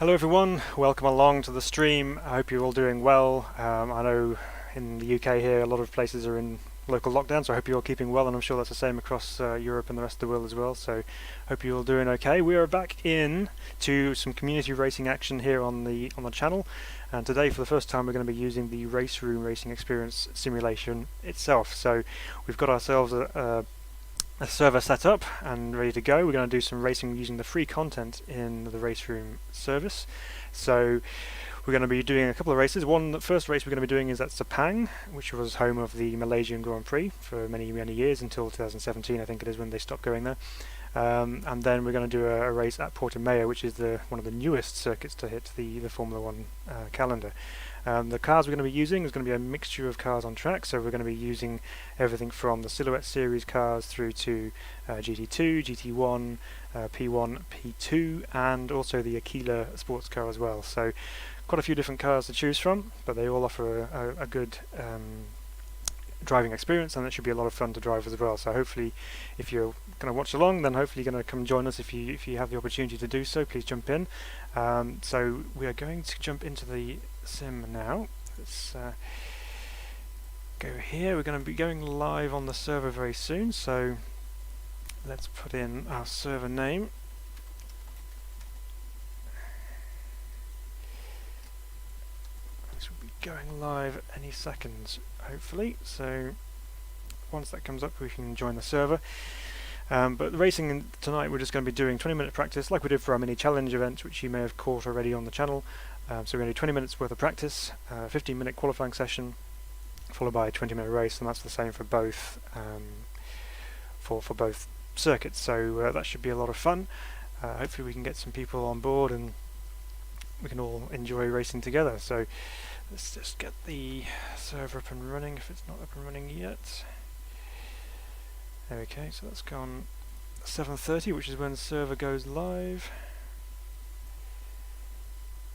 Hello everyone, welcome along to the stream. I hope you're all doing well. I know in the UK here a lot of places are in local lockdown, so I hope you're all keeping well, and I'm sure that's the same across Europe and the rest of the world as well, so hope you're all doing okay. We are back in to some community racing action here on the channel, and today for the first time we're going to be using the RaceRoom Racing Experience Simulation itself. So we've got ourselves a server set up and ready to go. We're going to do some racing using the free content in the RaceRoom service. So we're going to be doing a couple of races. The first race we're going to be doing is at Sepang, which was home of the Malaysian Grand Prix for many years, until 2017 I think it is when they stopped going there. And then we're going to do a race at Portimao, which is one of the newest circuits to hit the Formula 1 calendar. The cars we're going to be using is going to be a mixture of cars on track, so we're going to be using everything from the Silhouette Series cars through to GT2, GT1, P1, P2, and also the Aquila sports car as well. So quite a few different cars to choose from, but they all offer a good driving experience, and it should be a lot of fun to drive as well. So hopefully, if you're going to watch along, then hopefully you're going to come join us. If you have the opportunity to do so, please jump in. So we are going to jump into the sim now. Let's go here. We're going to be going live on the server very soon, so let's put in our server name. This will be going live any second, hopefully, so once that comes up we can join the server. But the racing tonight, we're just going to be doing 20-minute practice like we did for our mini challenge event, which you may have caught already on the channel. So we're going to do 20 minutes worth of practice, 15-minute qualifying session, followed by a 20-minute race, and that's the same for both for both circuits. So that should be a lot of fun. Hopefully we can get some people on board and we can all enjoy racing together. So let's just get the server up and running if it's not up and running yet. Okay, so that's gone 7:30, which is when the server goes live.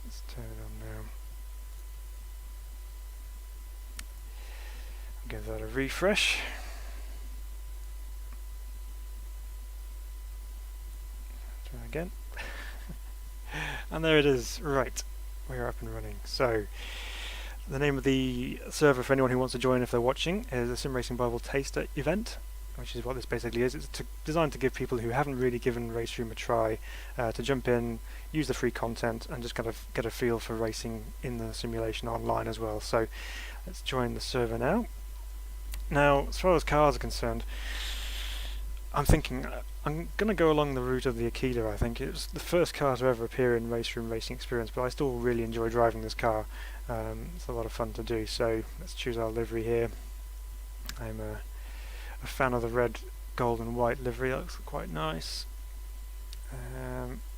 Let's turn it on now. Give that a refresh. Try again. And there it is. Right, we're up and running. So the name of the server, for anyone who wants to join if they're watching, is a Sim Racing Bible Taster event, which is what this basically is. It's designed to give people who haven't really given RaceRoom a try to jump in, use the free content, and just kind of get a feel for racing in the simulation online as well. So let's join the server now. Now, as far as cars are concerned, I'm thinking I'm going to go along the route of the Aquila. I think it was the first car to ever appear in RaceRoom Racing Experience, but I still really enjoy driving this car. It's a lot of fun to do. So let's choose our livery here. I'm a fan of the red, gold and white livery. That looks quite nice.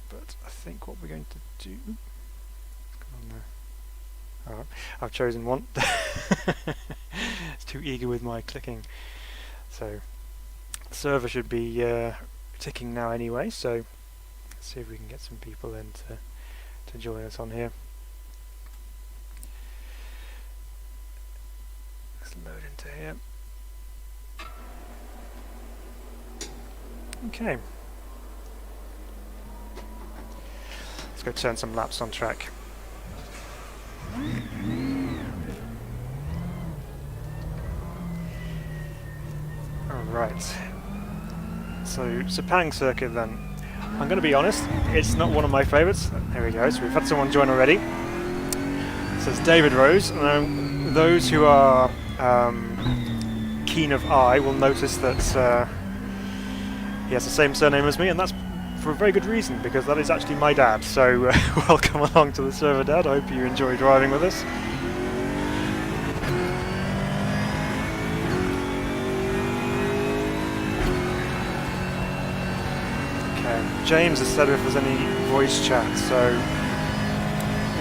But I think what we're going to do... What's going on there? Oh, I've chosen one. It's too eager with my clicking. So the server should be ticking now anyway, so let's see if we can get some people in to join us on here. Let's load into here. Okay. Let's go turn some laps on track. Alright. So, Sepang circuit then. I'm going to be honest, it's not one of my favourites. There we go, so we've had someone join already. It says David Rose. Now, those who are keen of eye will notice that he has the same surname as me, and that's for a very good reason, because that is actually my dad. So welcome along to the server, Dad. I hope you enjoy driving with us. Okay, James has said if there's any voice chat, so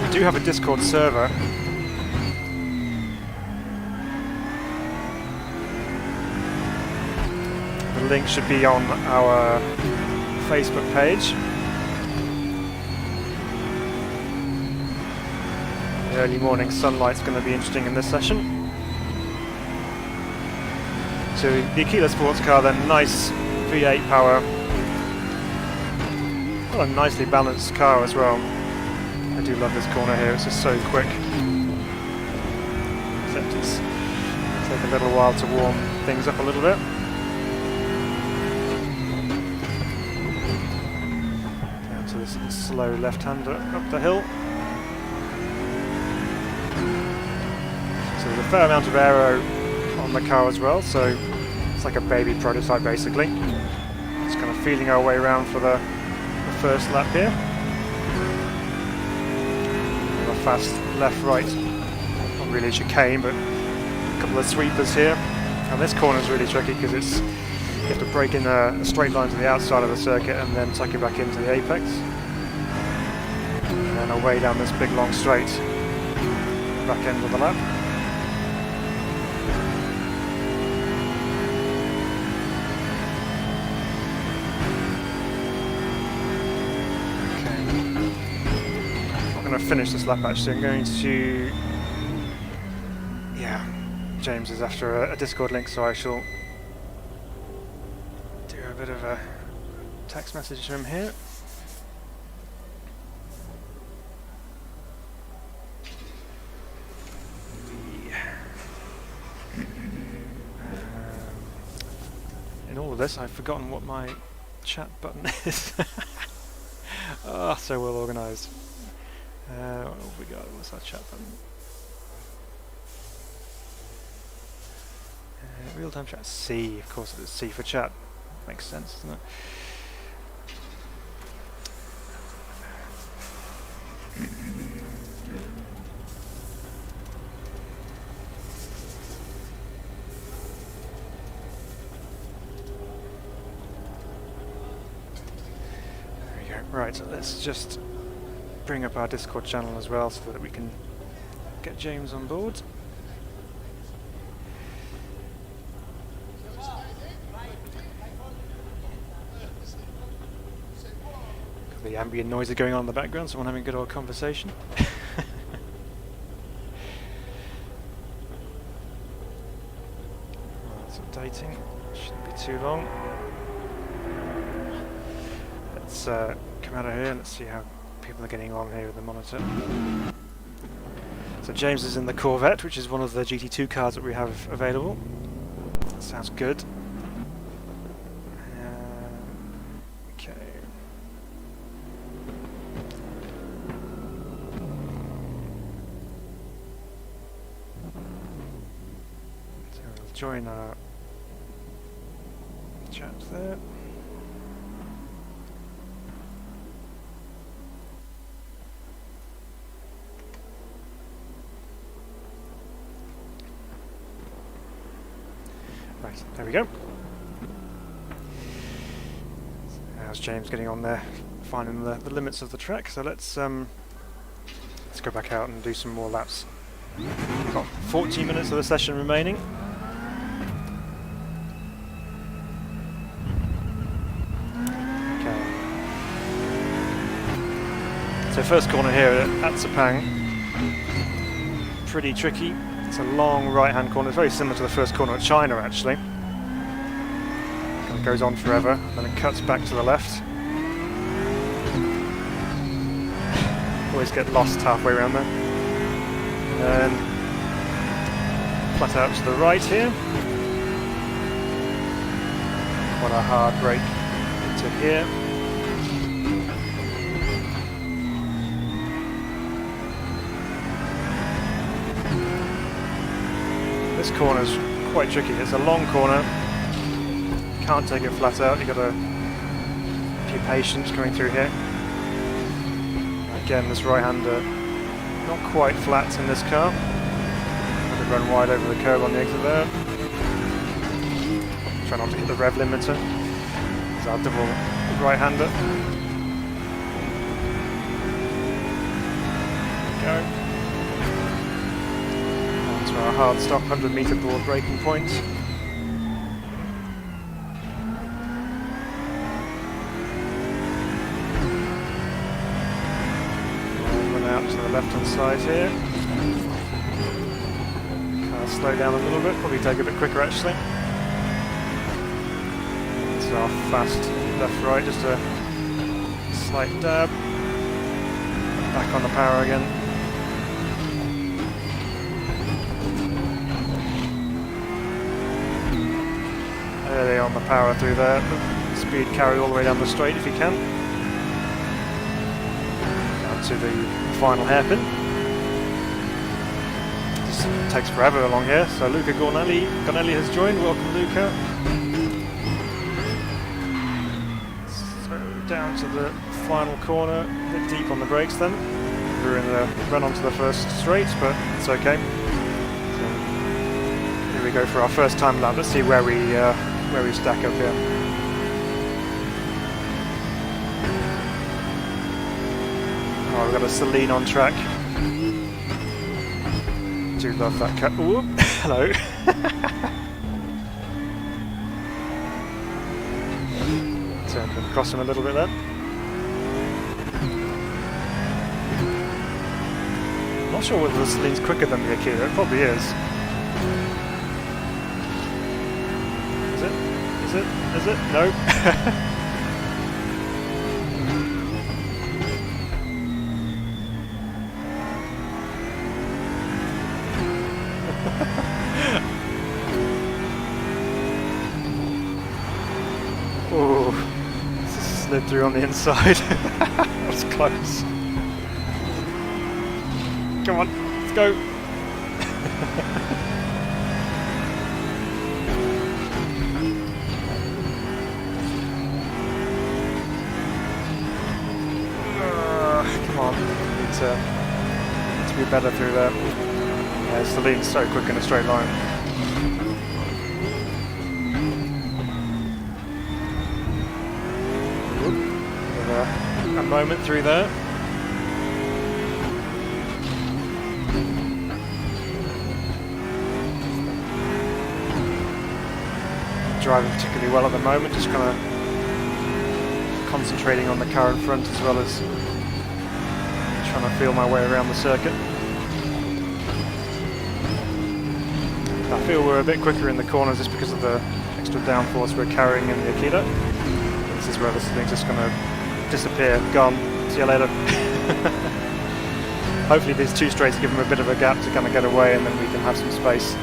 we do have a Discord server. The link should be on our Facebook page. The early morning sunlight's going to be interesting in this session. So the Aquila sports car then, nice V8 power. What a nicely balanced car as well. I do love this corner here, it's just so quick. Except it's take a little while to warm things up a little bit. Down to this slow left-hander up the hill. So there's a fair amount of aero on the car as well, so it's like a baby prototype basically. Just kind of feeling our way around for the first lap here. A fast left-right, not really a chicane, but a couple of sweepers here. And this corner is really tricky because you have to break in a straight line to the outside of the circuit and then tuck it back into the apex. And then away down this big long straight, back end of the lap. Finish this lap actually. I'm going to, James is after a Discord link, so I shall do a bit of a text message to him here. In all of this I've forgotten what my chat button is. Ah, so well organised. What have we got? What's our chat button? Real-time chat. C, of course it is C for chat. Makes sense, doesn't it? There we go. Right, so let's just bring up our Discord channel as well so that we can get James on board. The ambient noise is going on in the background, someone having a good old conversation. It's updating, shouldn't be too long. Let's come out of here and let's see how people are getting on here with the monitor. So James is in the Corvette, which is one of the GT2 cars that we have available. That sounds good. Okay. So we'll join our chat there. Right, there we go. How's James getting on there, finding the limits of the track? So let's go back out and do some more laps. We've got 14 minutes of the session remaining. Okay. So first corner here at Sepang. Pretty tricky. It's a long right-hand corner. It's very similar to the first corner at China, actually. It goes on forever, then it cuts back to the left. Always get lost halfway around there. And flat out to the right here. Quite a hard brake into here. This corner's quite tricky. It's a long corner. Can't take it flat out. You've got to be patient coming through here. Again, this right-hander not quite flat in this car. Had to run wide over the curb on the exit there. Try not to hit the rev limiter. It's our double right-hander. Go. Onto our hard stop 100-meter broad braking point. To the left-hand side here. Car slow down a little bit, probably take a bit quicker actually. It's our fast left-right, just a slight dab. Back on the power again. Early on the power through there. Speed carry all the way down the straight if you can. Down to the final hairpin. Just takes forever along here. So Luca Gornelli has joined. Welcome, Luca. So down to the final corner. A bit deep on the brakes then. We're in the run onto the first straight, but it's okay. So here we go for our first time lap. Let's see where we stack up here. Oh, we've got a Celine on track. Do love that cut. Ooh, hello. Turn across him a little bit there. Not sure whether the Celine's quicker than the Akira. It probably is. Is it? No. Oh, this slid through on the inside. That was close. Come on, let's go. To be better through there. Yeah, Celine's so quick in a straight line. A moment through there. Driving particularly well at the moment, just kind of concentrating on the car in front as well as trying to feel my way around the circuit. I feel we're a bit quicker in the corners just because of the extra downforce we're carrying in the Akita. This is where this thing's just going to disappear, gone, see you later. Hopefully these two straights give him a bit of a gap to kind of get away, and then we can have some space.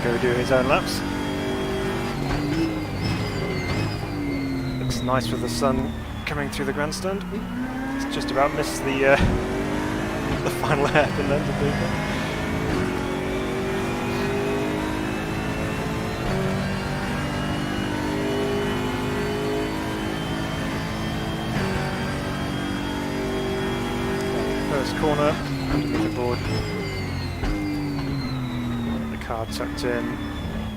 Go do his own laps. Looks nice with the sun coming through the grandstand. Just about missed the final hairpin then to Luca. First corner, underneath the board. The car tucked in.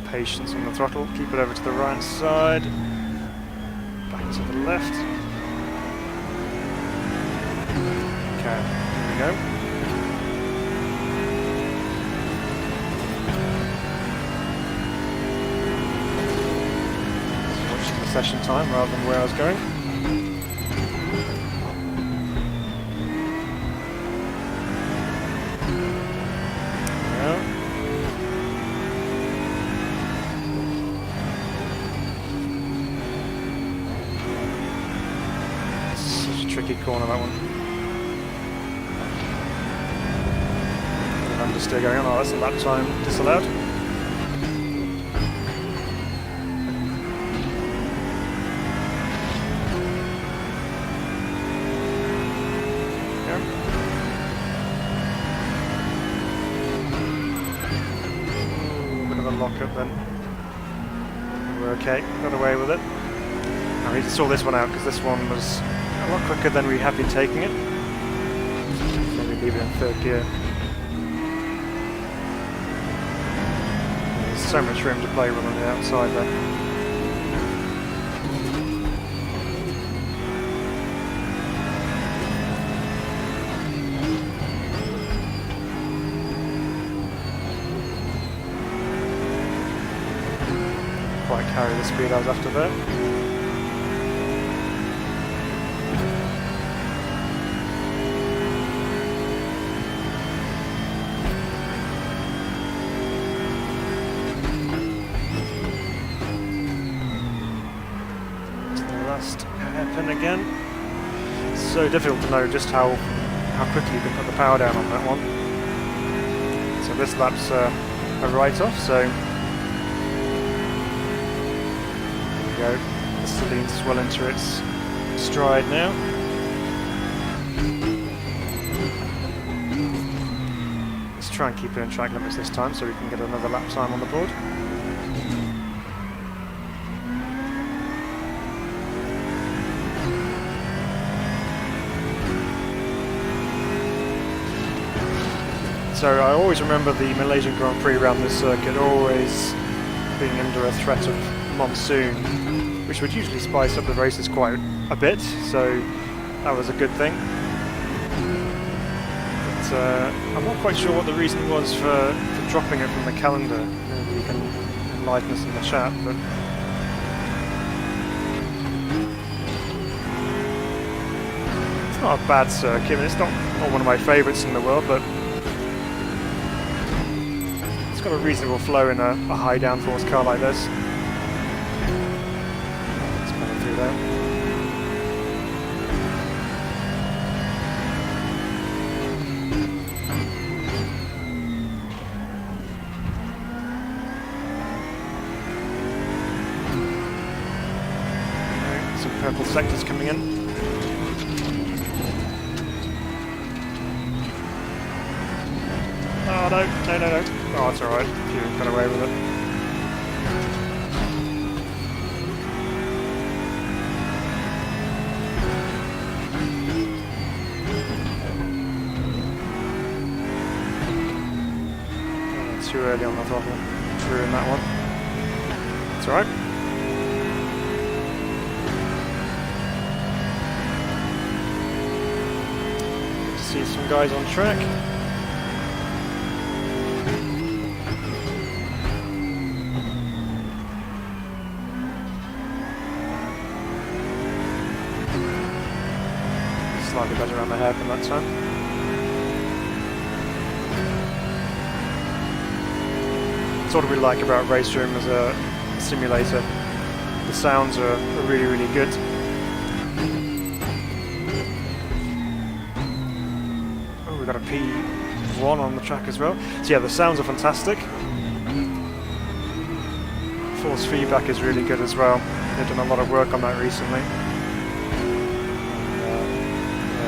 Patience on the throttle. Keep it over to the right side. Back to the left. Okay, here we go. Just watching the session time rather than where I was going. There we go. Such a tricky corner, that one. Understeer going on. Oh, that's a lap time disallowed. Yeah. Ooh, a bit of a lock-up then. We're okay. Got away with it. I need to sort this one out because this one was a lot quicker than we have been taking it. Maybe leave it in third gear. So much room to play with on the outside there. Quite carry the speed I was after there. Hairpin again. so difficult to know just how quickly you can put the power down on that one. So this lap's a write-off, so there we go. The Celine's well into its stride now. Let's try and keep it in track limits this time so we can get another lap time on the board. So I always remember the Malaysian Grand Prix around this circuit always being under a threat of monsoon, which would usually spice up the races quite a bit, so that was a good thing. But I'm not quite sure what the reason was for dropping it from the calendar. Maybe you can enlighten us in the chat, but it's not a bad circuit. I mean, it's not one of my favourites in the world, but got a reasonable flow in a high downforce car like this. It's coming through there. Okay, some purple sectors coming in. Oh no, no, no, no. Oh, it's alright. You got away with it. Oh, too early on the throttle. Ruined that one. It's alright. Good to see some guys on track. Slightly better around the hairpin that time. That's what we like about RaceRoom as a simulator. The sounds are really, really good. Oh, we've got a P1 on the track as well. So yeah, the sounds are fantastic. Force feedback is really good as well. They've done a lot of work on that recently.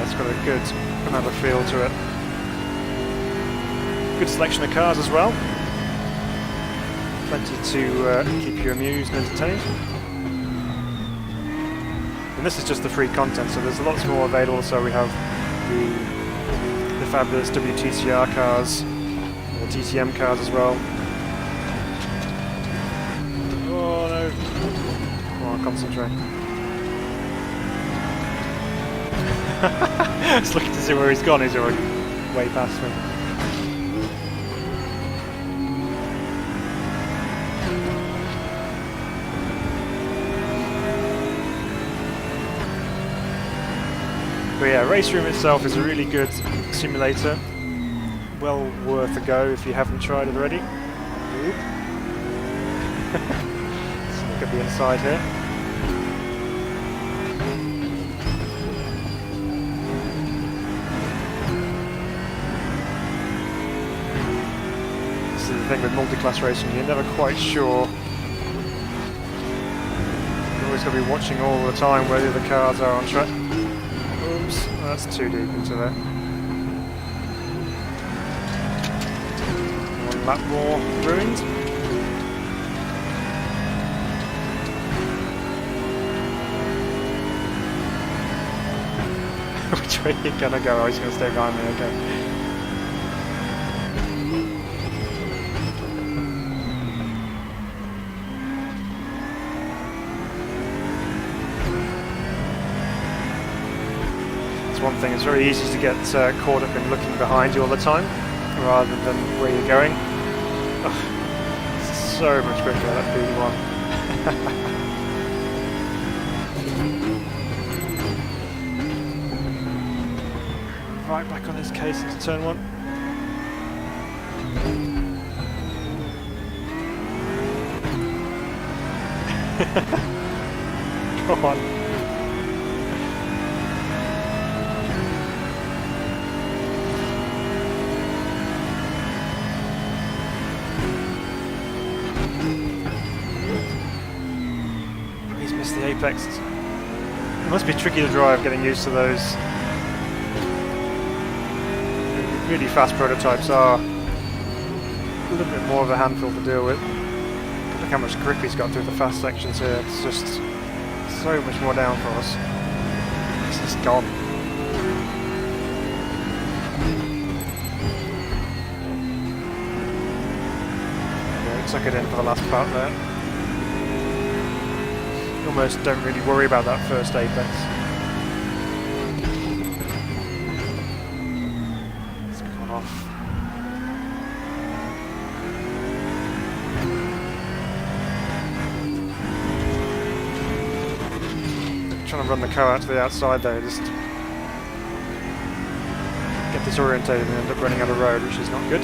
It's got a good amount of feel to it. Good selection of cars as well. Plenty to keep you amused and entertained. And this is just the free content, so there's lots more available. So we have the fabulous WTCR cars, the TCM cars as well. Oh no! Come on, concentrate. Just looking to see where he's gone. He's already way past me. But yeah, RaceRoom itself is a really good simulator. Well worth a go if you haven't tried it already. Let's look at the inside here. The thing with multi-class racing, you're never quite sure. You're always going to be watching all the time where the other cars are on track. Oops, that's too deep into there. One lap more ruined. Which way are you going to go? Oh, he's going to stay behind me, okay. One thing, it's very easy to get caught up in looking behind you all the time rather than where you're going. Ugh, it's so much quicker, that P1. Right back on his case into turn one. Come on. apex. It must be tricky to drive, getting used to those. Really fast prototypes are a little bit more of a handful to deal with. Look how much grip he's got through the fast sections here. It's just so much more downforce. It's just gone. Yeah, took it in for the last part there. Almost don't really worry about that first apex. It's gone off. Trying to run the car out to the outside there, just get disorientated and end up running out of road, which is not good.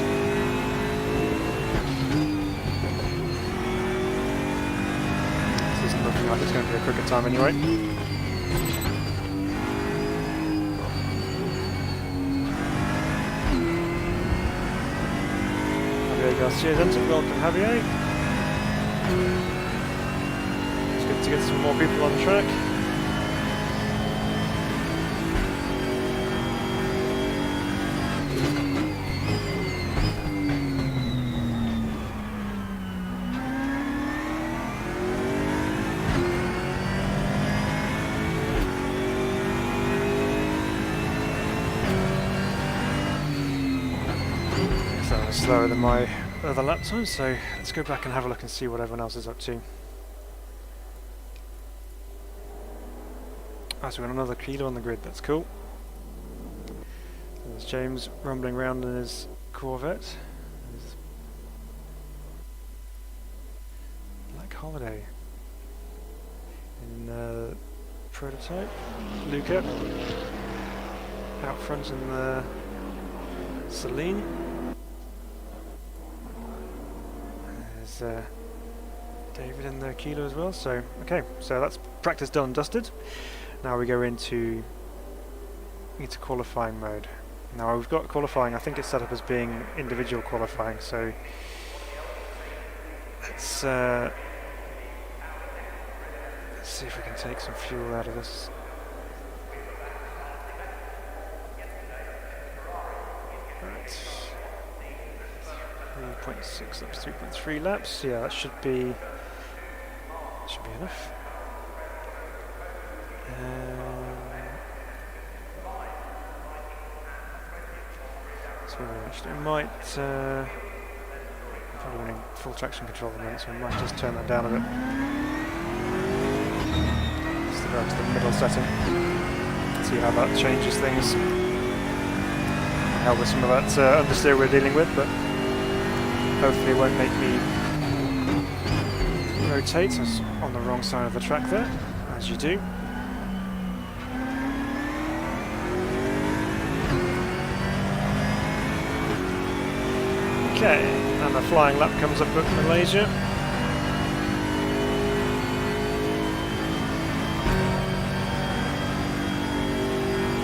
This isn't looking like it's going to be a quicker time anyway. Javier Garcia's entered. Welcome, Javier. It's good to get some more people on track. Slower than my other lap time, so let's go back and have a look and see what everyone else is up to. Ah, so we've got another kilo on the grid, that's cool. There's James rumbling around in his Corvette. There's Black Holiday in prototype. Luca out front in the Celine. David in the kilo as well. So okay, so that's practice done and dusted. Now we go into qualifying mode. Now we've got qualifying. I think it's set up as being individual qualifying. So let's see if we can take some fuel out of this. 3.6 up to 3.3 laps. Yeah, that should be enough. So we might probably running full traction control at the minute, so we might just turn that down a bit. Just to go to the middle setting. See how that changes things. Help with some of that understeer we're dealing with, but hopefully it won't make me rotate. I was on the wrong side of the track there, as you do. Okay, and the flying lap comes up at Malaysia.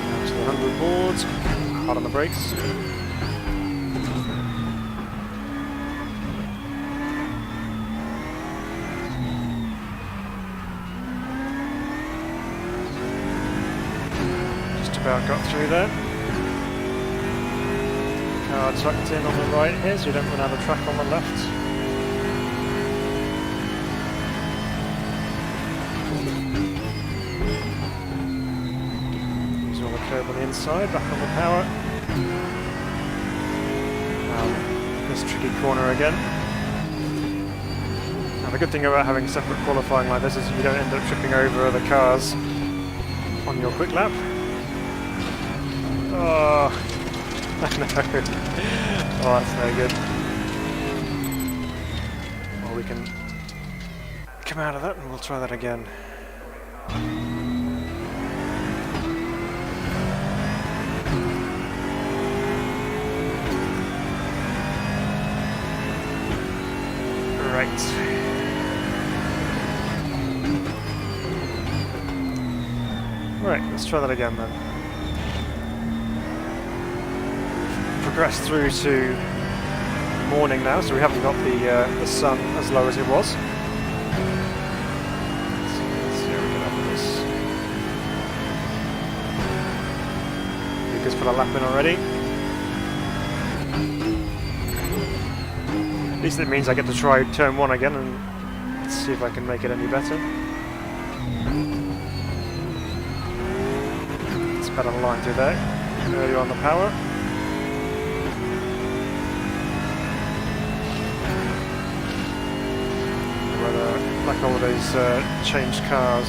Down to the 100 boards, hard on the brakes. About got through there. Car tucked in on the right here, so you don't run out of track on the left. Use all the curb on the inside, back on the power. Now this tricky corner again. Now the good thing about having separate qualifying like this is you don't end up tripping over other cars on your quick lap. Oh, no. Oh, that's no good. Well, we can come out of that and we'll try that again. Right. Right, let's try that again then. Progressed through to morning now, so we haven't got the sun as low as it was. So let's see how we get up. Lucas put a lap in already. At least it means I get to try turn 1 again and see if I can make it any better. It's better line through there. Earlier on the power. Like all of these changed cars.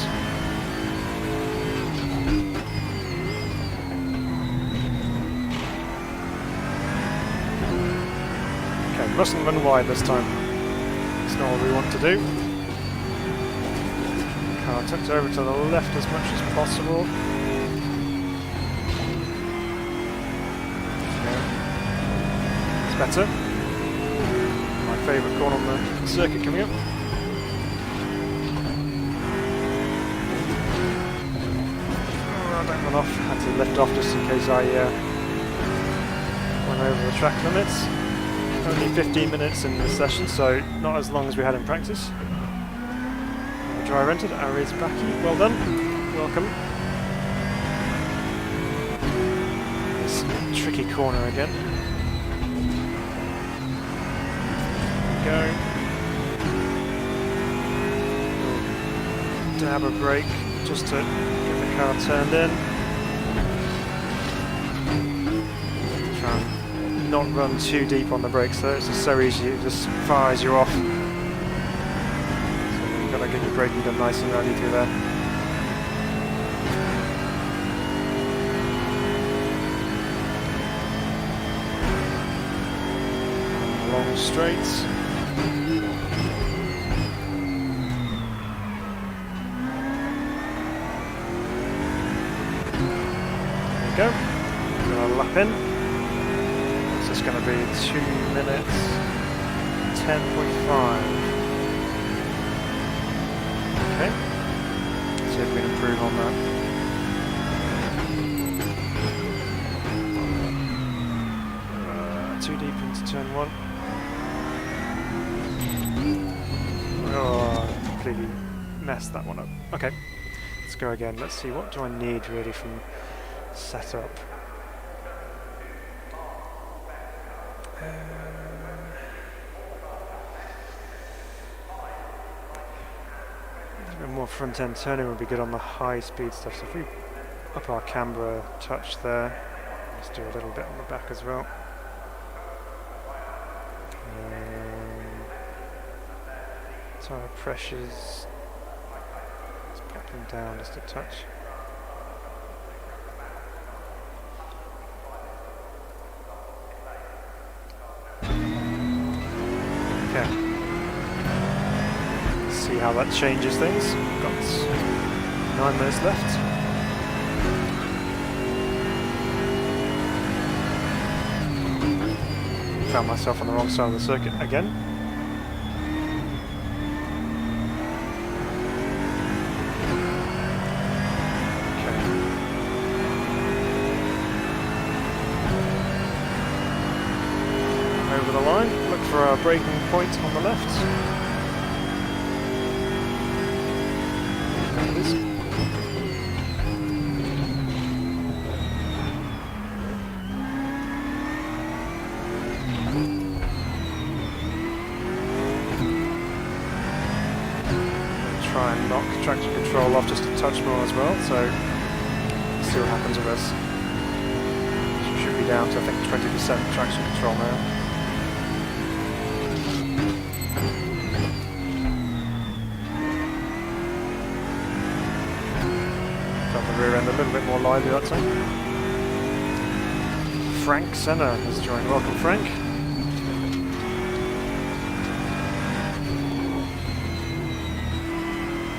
Okay, mustn't run wide this time. It's not what we want to do. Car tucked over to the left as much as possible. Yeah. It's better. My favourite corner on the circuit coming up. Off. Had to lift off just in case I went over the track limits. Only 15 minutes in the session, so not as long as we had in practice. The driver entered, Aries Baki, well done, welcome. This tricky corner again. There we go. Dab a brake just to get the car turned in. Not run too deep on the brakes though, it's just so easy, it just fires you off. So you've got to get your braking done nice and early through there. Long straights. There we go. Got a lap in. It's going to be 2 minutes 10.5. Okay, let's see if we can improve on that. Too deep into turn 1. Oh, I completely messed that one up. Okay, let's go again. Let's see, what do I need really from setup? A little bit more front end turning would be good on the high speed stuff, so if we up our camber a touch there, let's do a little bit on the back as well. Tire pressures, let's pop them down just a touch. See how that changes things. We've got 9 minutes left. Found myself on the wrong side of the circuit again. Okay. Over the line, look for our braking point on the left. Try and knock traction control off just a touch more as well, so let's see what happens with this. Should be down to I think 20% traction control now. Rear end a little bit more lively that time. Frank Senna has joined. Welcome, Frank.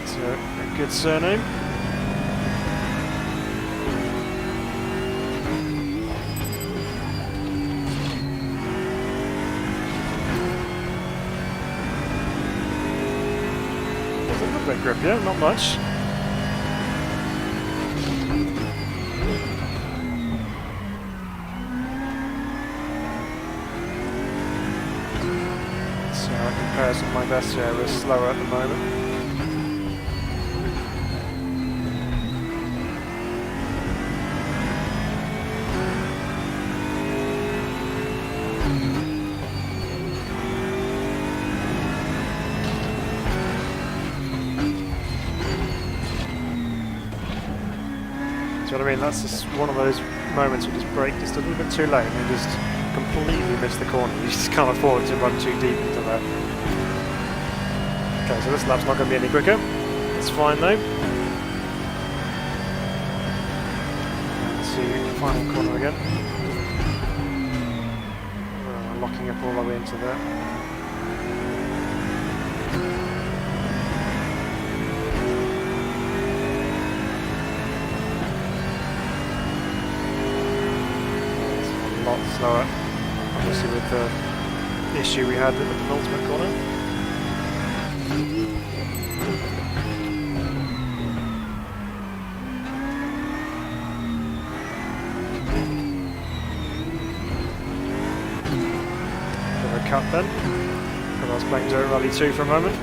It's a good surname. There's a little bit of grip, yeah, not much. Comparison my best here, we're slower at the moment. what I mean? That's just one of those moments where you just brake just a little bit too late and you just completely miss the corner. You just can't afford to run too deep into that. Okay, so this lap's not going to be any quicker. It's fine though. Let's see, final corner again. Locking up all the way into there. Slower, obviously with the issue we had at the penultimate corner. Bit of a cut then, because I was playing Dirt Rally 2 for a moment.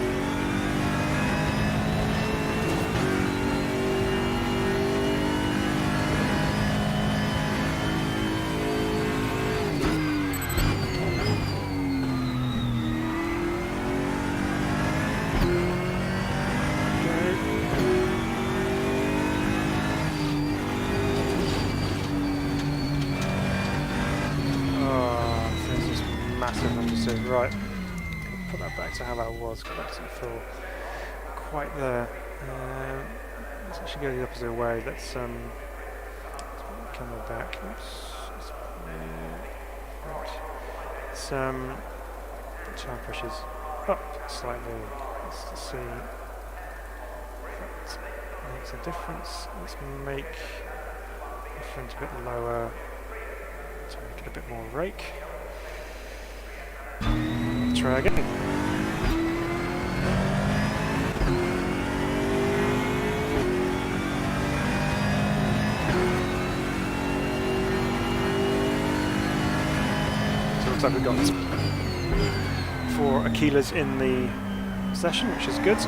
Right, put that back to how that was, because that doesn't feel quite there. Let's actually go the opposite way. Let's put the camera back. Oops. Right. Let's tire pressures up slightly. Let's just see if that makes a difference. Let's make the front a bit lower to make it a bit more rake. Try again. So it looks like we've got 4 Aquilas in the session, which is good.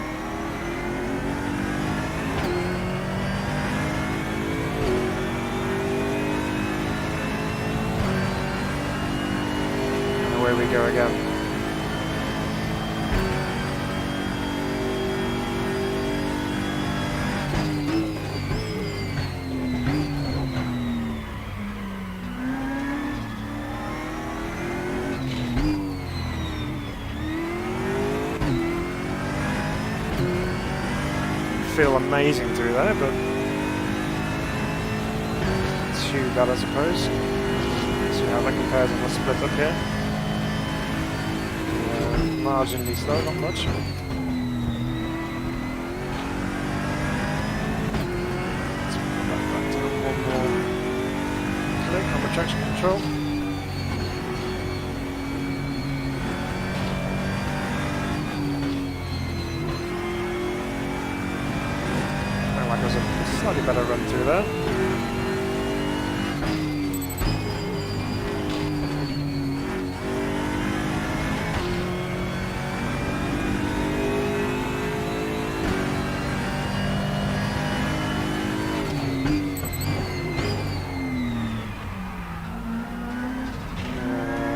And away we go again. Feel amazing through there, but too bad I suppose. See how that compares on the split up here. Marginally slow, not much. Let's put that back to one more click on the traction control. A slightly better run through there.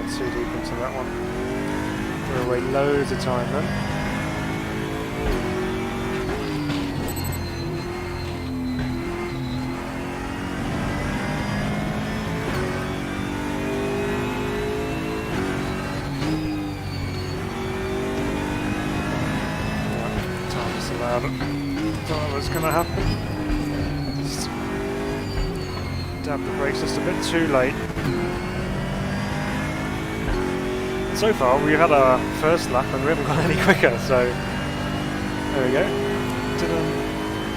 Too deep into that one. Threw away loads of time then. I thought that was going to happen. Just dabbed the brakes just a bit too late. So far we've had our first lap and we haven't gone any quicker, so there we go.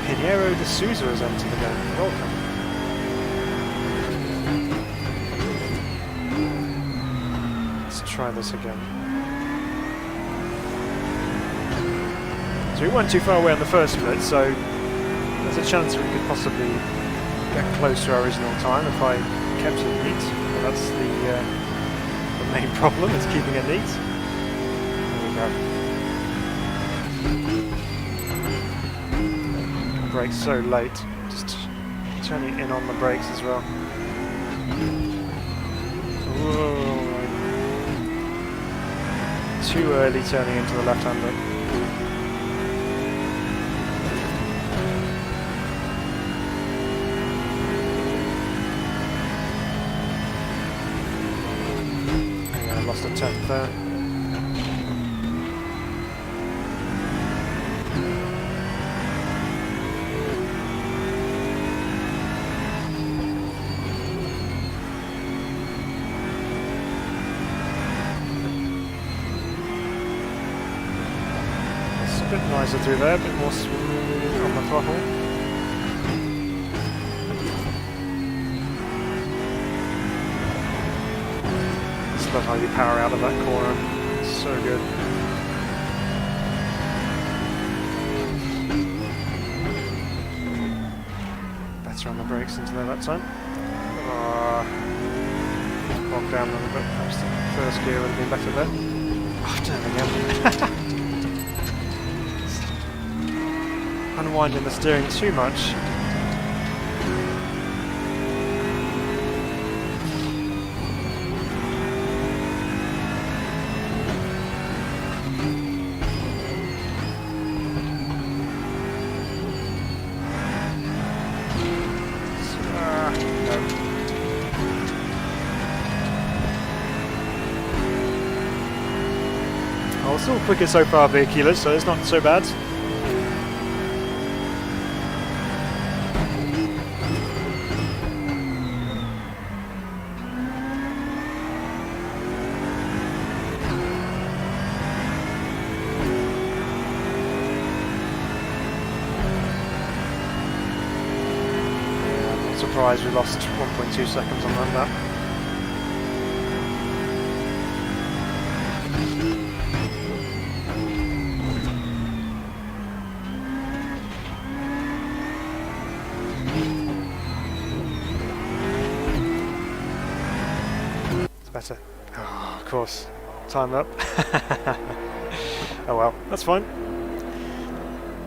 Pinheiro de Souza has entered the game. Welcome. Let's try this again. So we weren't too far away on the first split, so there's a chance we could possibly get close to our original time if I kept it neat. But that's the main problem, is keeping it neat. There we go. Brakes so late, just turning in on the brakes as well. Whoa. Too early turning into the left-hander. lost a tenth there. It's a bit nicer through there, a bit more smooth on the throttle. Love how you power out of that corner. It's so good. Better on the brakes into there that time. Bogged down a little bit. Perhaps the first gear would have been better there. Oh, damn again. Unwinding the steering too much. Well, still quicker so far, the Aquilas, so it's not so bad. I'm surprised we lost 1.2 seconds on that. Better. Oh, of course. Time up. Oh well, that's fine.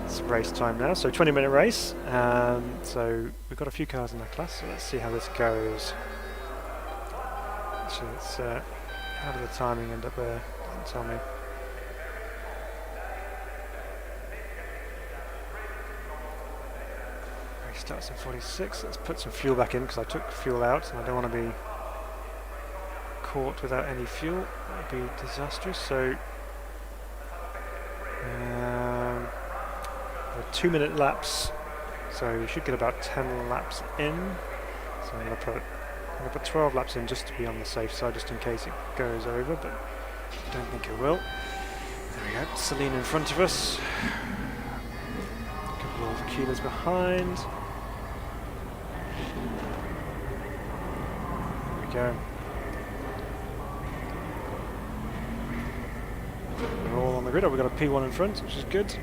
It's race time now, so 20-minute race. So we've got a few cars in that class, so let's see how this goes. Actually, it's, how did the timing end up there? Doesn't tell me. Race starts in 46. Let's put some fuel back in because I took fuel out and I don't want to be caught without any fuel. That would be disastrous. So 2-minute laps, so we should get about 10 laps in. So I'm going to put 12 laps in just to be on the safe side, just in case it goes over, but I don't think it will. There we go, Celine in front of us, a couple of Aquilas behind. There we go. We're all on the grid. We've got a P1 in front, which is good.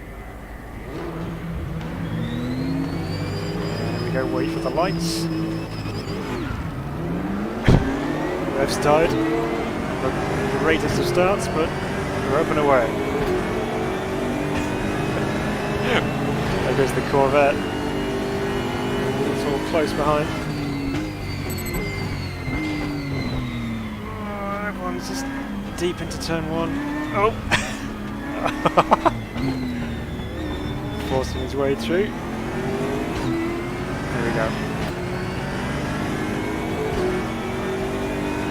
There we go, wait for the lights. Rev's tied. The greatest of starts, but we're up and away. There goes the Corvette. It's all close behind. Oh, everyone's just deep into turn one. Oh! Forcing his way through. There we go.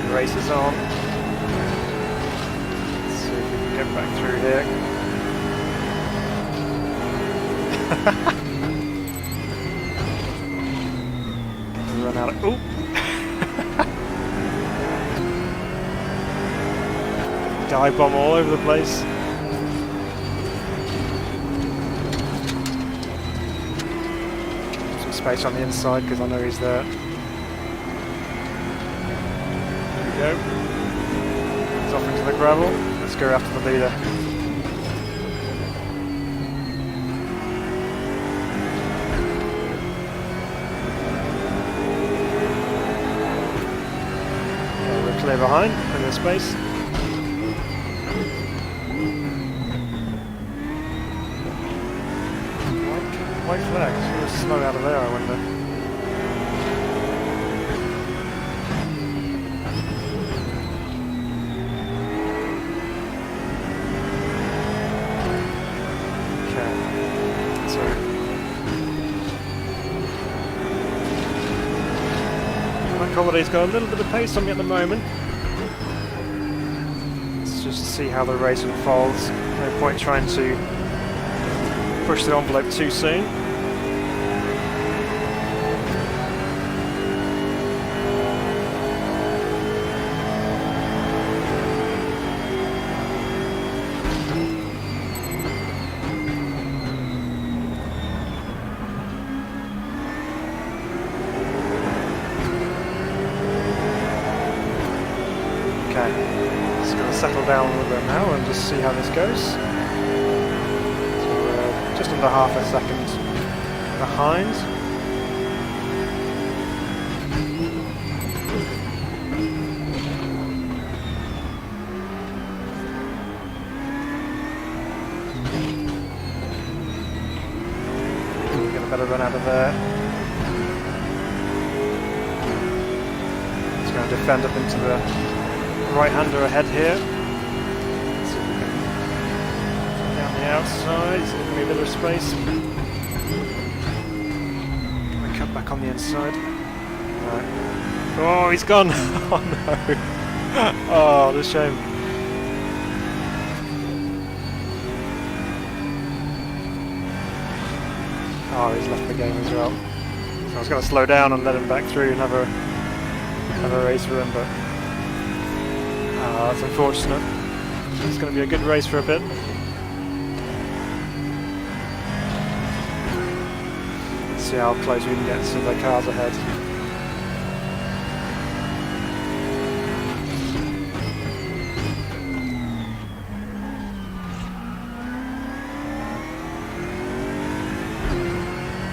The race is on. Let's see if we can get back through here. Run out of... Oop! Dive bomb all over the place. Some space on the inside because I know he's there. There we go. He's off into the gravel. Let's go after the leader. Okay, we're clear behind. Plenty of space. White flag, it's going to slow out of there, I wonder. Okay, so Black Holiday's got a little bit of pace on me at the moment. just see how the race unfolds. No point trying to push the envelope too soon. Okay, just going to settle down a little bit now and just see how this goes. So just under half a second behind. We'll get a better run out of there. Just going to defend up into the right-hander ahead here. See if we can down the outside, so there's going to be a bit of space. Can we cut back on the inside? Right. Oh, he's gone! Oh no! Oh, what a shame. Oh, he's left the game as well. So I was going to slow down and let him back through and have a race with him, but that's unfortunate. It's going to be a good race for a bit. Let's see how close we can get to the cars ahead.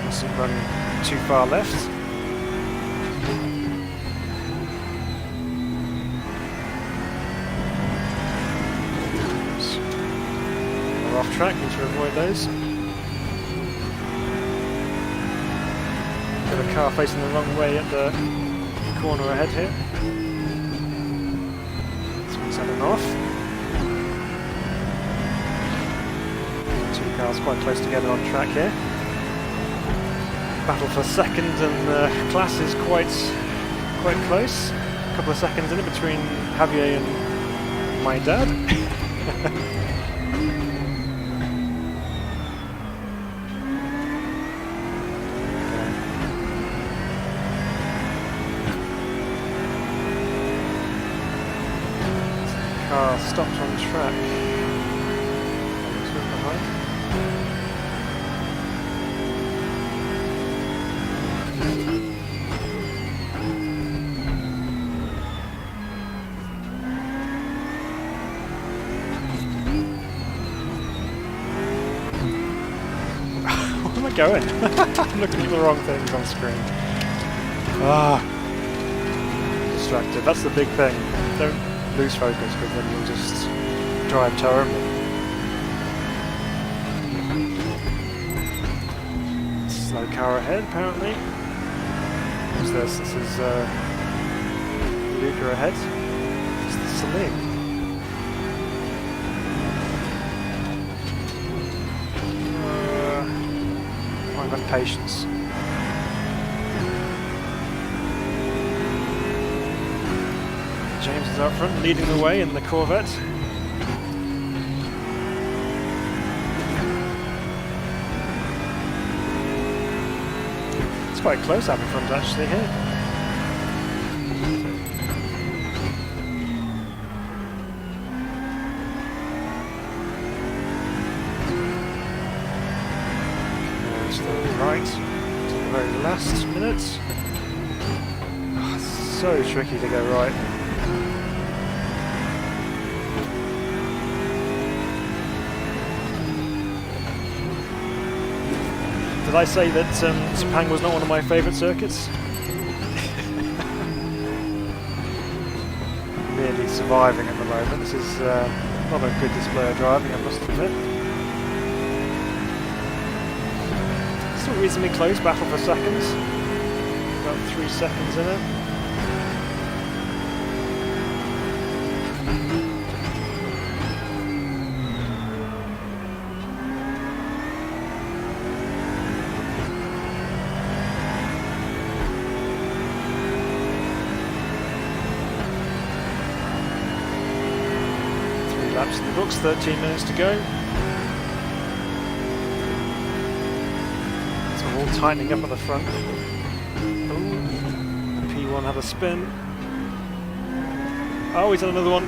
Mustn't run too far left. Off track, need to avoid those. Got a car facing the wrong way at the corner ahead here. This one's heading off. Two cars quite close together on track here. Battle for second, and the class is quite close. A couple of seconds in it between Javier and my dad. Car stopped on track. Behind. Where am I going? I'm looking at the wrong things on screen. Distracted. That's the big thing. Don't lose focus, because then you'll just drive terribly. Slow car ahead, apparently. Who's this? This is Luca ahead. It's the Celine. I have patience. James is out front, leading the way in the Corvette. It's quite close out in front actually here. There's the right to the very last minute. Oh, so tricky to go right. Did I say that Sepang was not one of my favourite circuits? Merely surviving at the moment. This is not a good display of driving, I must admit. Still reasonably close, battle for seconds. About 3 seconds in it. laps in the books, 13 minutes to go. So we're all tightening up at the front. Ooh, P1 had a spin. Oh, he's done another one.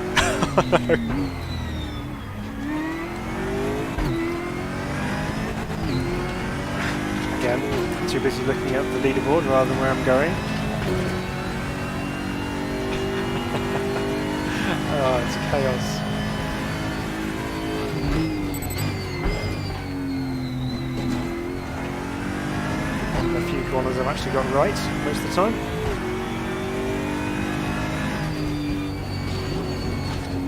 Again, too busy looking at the leaderboard rather than where I'm going. Oh, it's chaos. One of the few corners I've actually got right most of the time.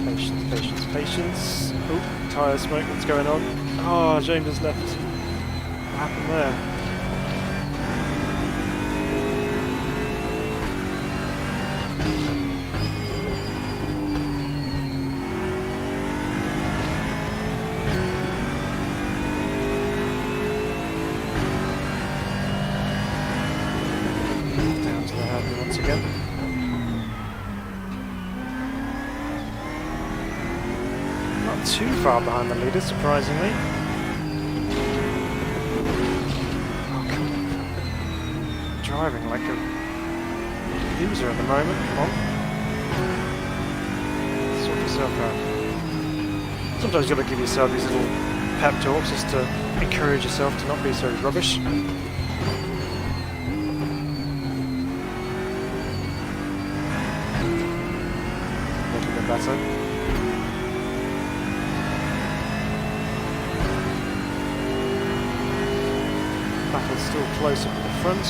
Patience, patience, patience. Oh, tyre smoke, what's going on? Oh, James has left. What happened there? Too far behind the leader, surprisingly. Oh, come on. Driving like a loser at the moment, come on. Sort yourself out. Sometimes you've got to give yourself these little pep talks just to encourage yourself to not be so rubbish. A little bit better. Battle's still close up at the front.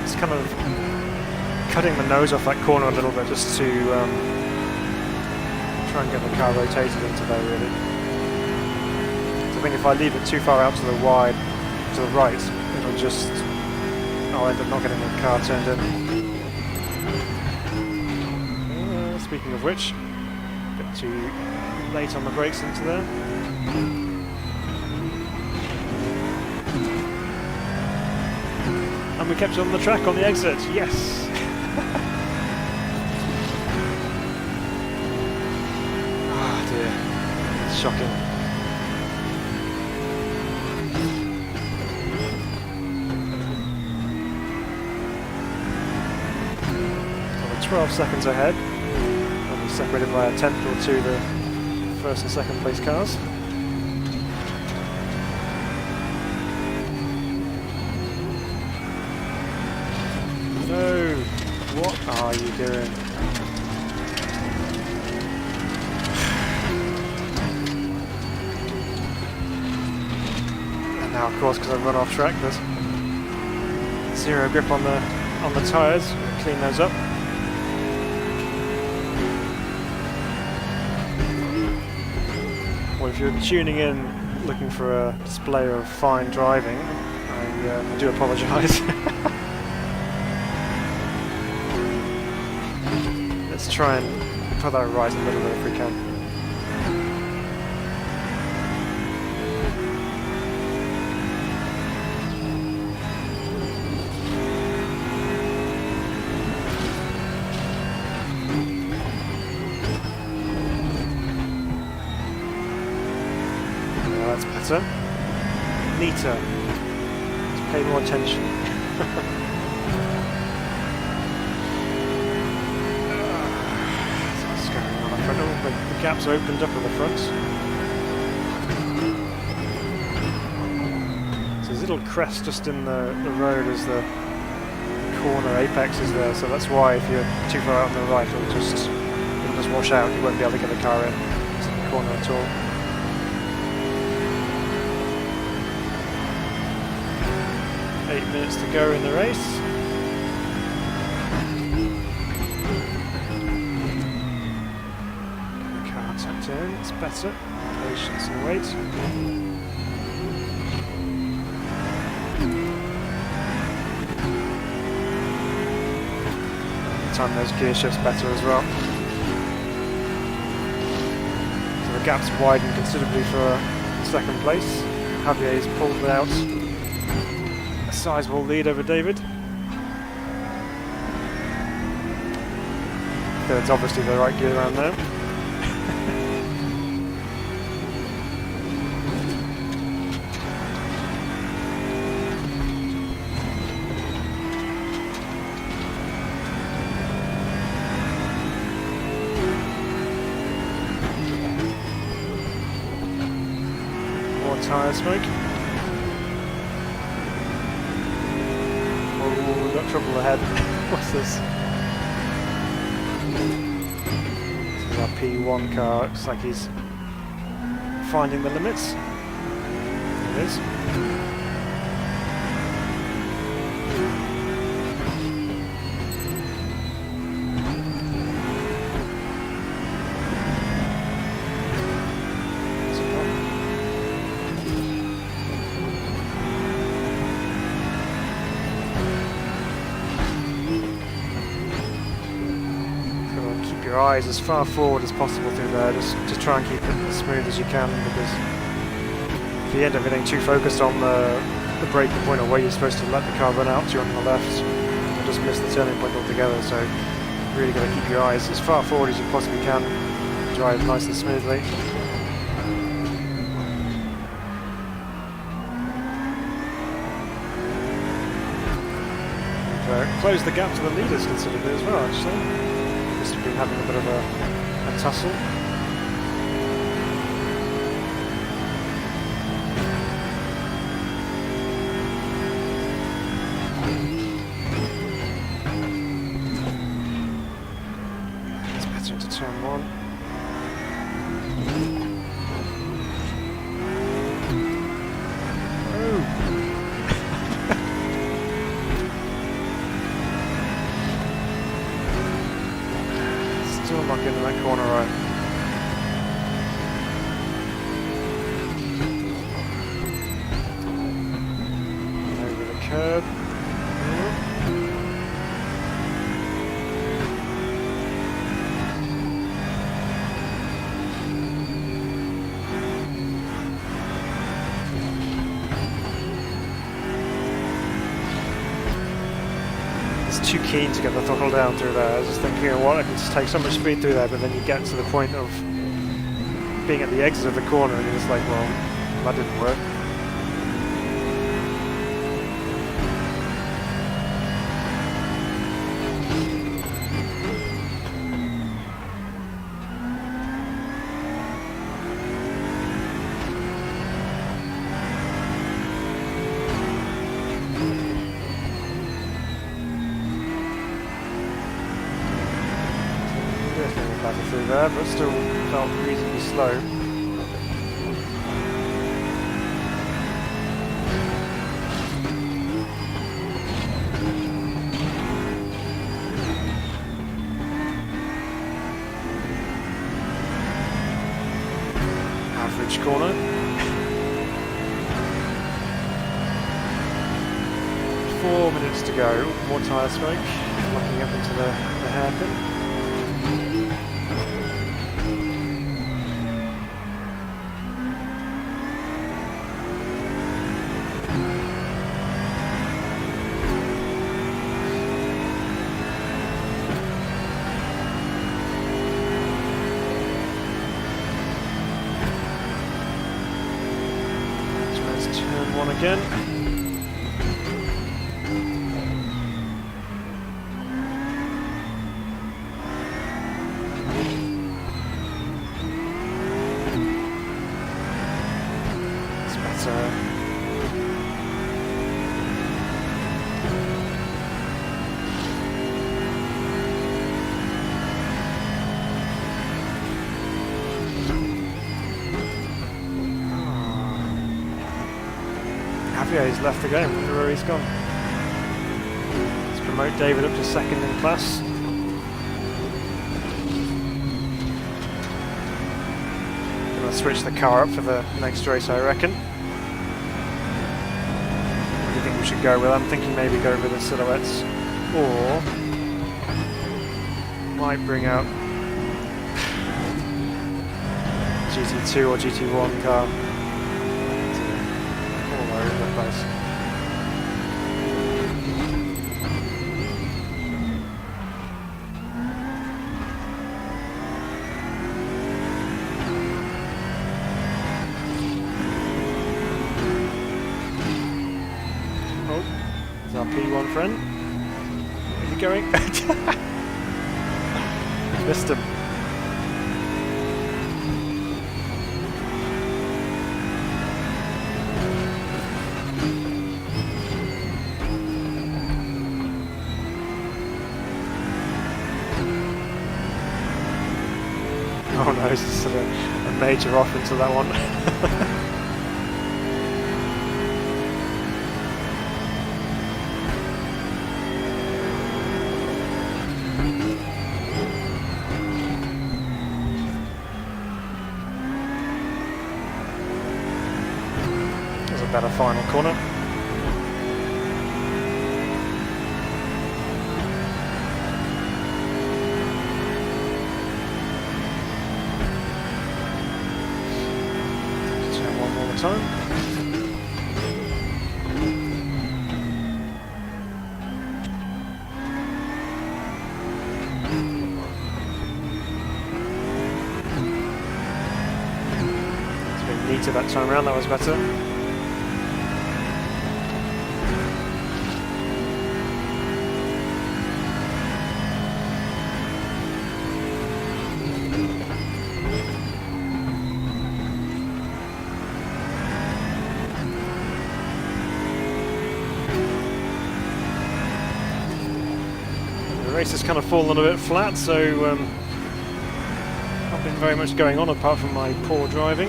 It's kind of cutting the nose off that corner a little bit just to try and get the car rotated into there, really. So I think if I leave it too far out to the wide, to the right, it'll just... I'll end up not getting the car turned in. Speaking of which, a bit too late on the brakes into there. And we kept it on the track on the exit, yes! Ah dear, it's shocking. So we're 12 seconds ahead. Separated by a tenth or two the first and second place cars. No! What are you doing? And now of course, because I've run off track, there's zero grip on the tyres. Clean those up. If you're tuning in looking for a display of fine driving, I do apologise. Let's try and put that right a little bit if we can. That's better. Neater. Let's pay more attention. So what's going on up front? Oh, the gaps opened up at the front. So there's a little crest just in the road as the corner apex is there, so that's why if you're too far out on the right it'll just wash out. You won't be able to get the car in the corner at all. 8 minutes to go in the race. The car tucked in, it's better. Patience and wait. Time those gear shifts better as well. So the gap's widened considerably for second place. Javier's pulled it out Sizable lead over David. Third's obviously the right gear around there. More tyre smoke. Oh, we've got trouble ahead. What's this? This is our P1 car. Looks like he's finding the limits. It is. Your eyes as far forward as possible through there, just try and keep it as smooth as you can, because if you end up getting too focused on the braking point or where you're supposed to let the car run out to on the left, you'll just miss the turning point altogether. So you really got to keep your eyes as far forward as you possibly can, drive nice and smoothly. And, close the gap to the leaders considerably as well, actually. Must have been having a bit of a tussle. It's better into turn one. Still not getting that corner right. Over the curb. Too keen to get the throttle down through there. I was just thinking, I can just take so much speed through there, but then you get to the point of being at the exit of the corner and you're just like, well, that didn't work. Through there, but still felt reasonably slow. Average corner. 4 minutes to go. More tyre smoke. Locking up into the hairpin. Turn one again. It's better. Yeah, he's left the game. I wonder where he's gone. Let's promote David up to second in class. Gonna switch the car up for the next race, I reckon. What do you think we should go with? I'm thinking maybe go with the silhouettes, or might bring out GT2 or GT1 car. All over the place. P1 friend. Where's he going? Missed him. Oh no, this is a major off into that one. There's a better final corner. Time. It's a bit neater that time around, that was better. The race has kind of fallen a bit flat, so not been very much going on apart from my poor driving.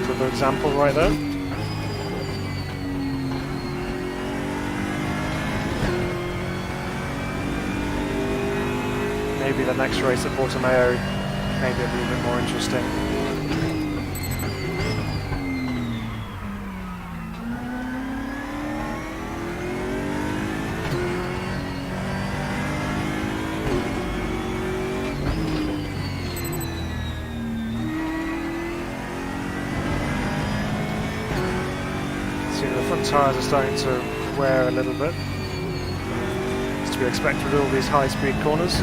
Another example right there. Maybe the next race at Portimao may be a little bit more interesting. The front tyres are starting to wear a little bit. As to be expected with all these high-speed corners.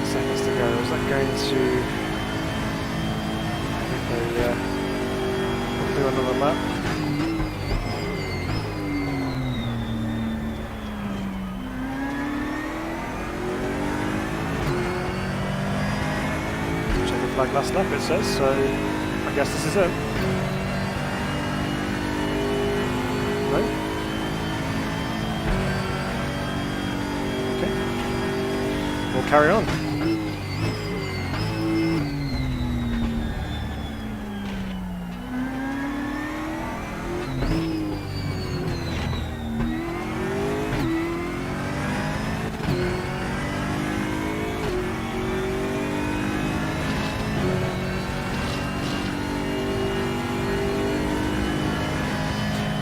Seconds to go. Is that going to? I think they will do another lap. Like last lap it says, so I guess this is it. No? Okay. We'll carry on.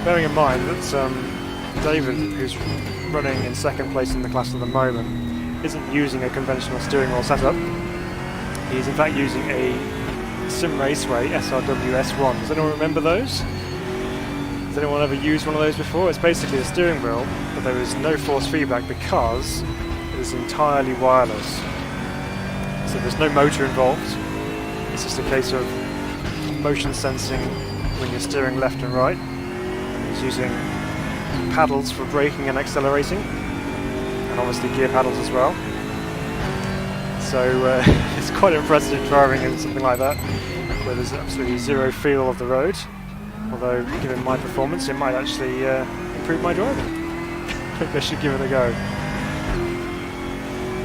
Bearing in mind that David, who's running in second place in the class at the moment, isn't using a conventional steering wheel setup. He's in fact using a Sim Raceway SRW S1. Does anyone remember those? Has anyone ever used one of those before? It's basically a steering wheel, but there is no force feedback because it is entirely wireless. So there's no motor involved. It's just a case of motion sensing when you're steering left and right. He's using paddles for braking and accelerating, and obviously gear paddles as well. So it's quite impressive driving in something like that, where there's absolutely zero feel of the road. Although, given my performance, it might actually improve my driving. Maybe I should give it a go.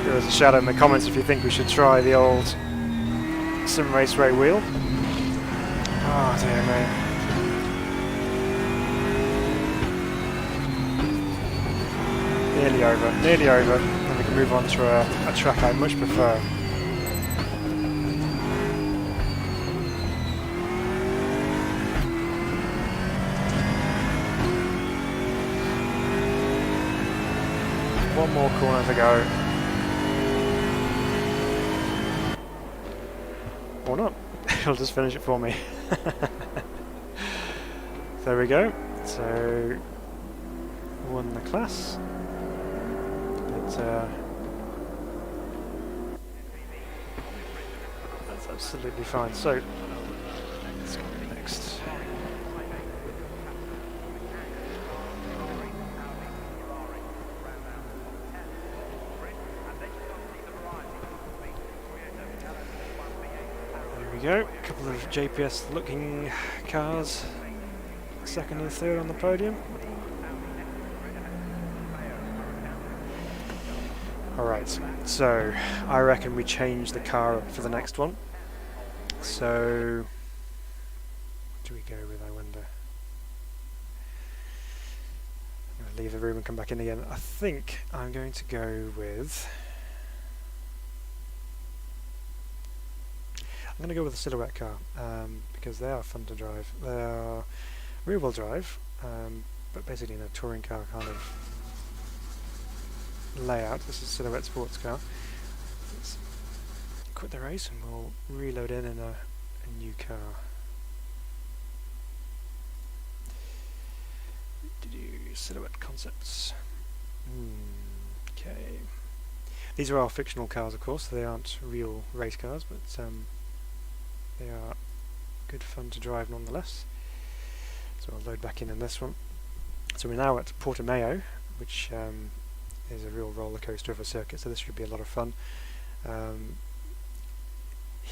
Give us a shout out in the comments if you think we should try the old Sim Raceway wheel. Oh dear me. Nearly over, and we can move on to a track I much prefer. One more corner to go. Or not. It'll just finish it for me. There we go. So won the class. But that's absolutely fine. So let's go next. There we go. A couple of JPS looking cars. Second and third on the podium. Alright, so I reckon we change the car up for the next one. So, what do we go with, I wonder? I'm going to leave the room and come back in again. I think I'm going to go with... I'm going to go with a silhouette car, because they are fun to drive. They are rear-wheel drive, but basically in a touring car kind of layout. This is a silhouette sports car. Let's quit the race and we'll reload in a new car. Silhouette concepts. Okay. These are our fictional cars, of course. They aren't real race cars, but they are good fun to drive nonetheless. So I'll load back in this one. So we're now at Portimao, which is a real roller coaster of a circuit, so this should be a lot of fun.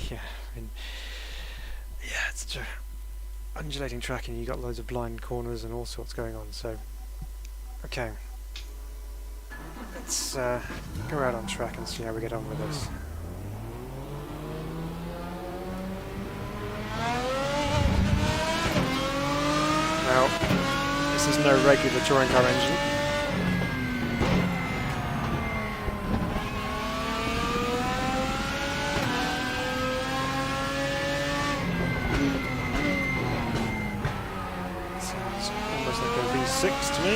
Yeah, it's such a undulating track, and you got loads of blind corners and all sorts going on. So, okay, let's go out on track and see how we get on with this. Now, this is no regular touring car engine. Sounds almost like a V6 to me.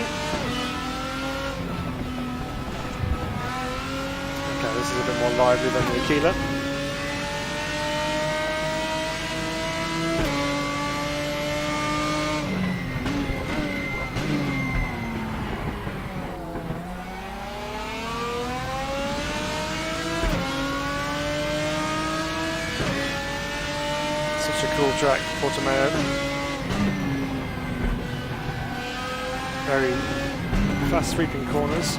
Okay, this is a bit more lively than the Aquila. Such a cool track, Portimao. Very fast sweeping corners,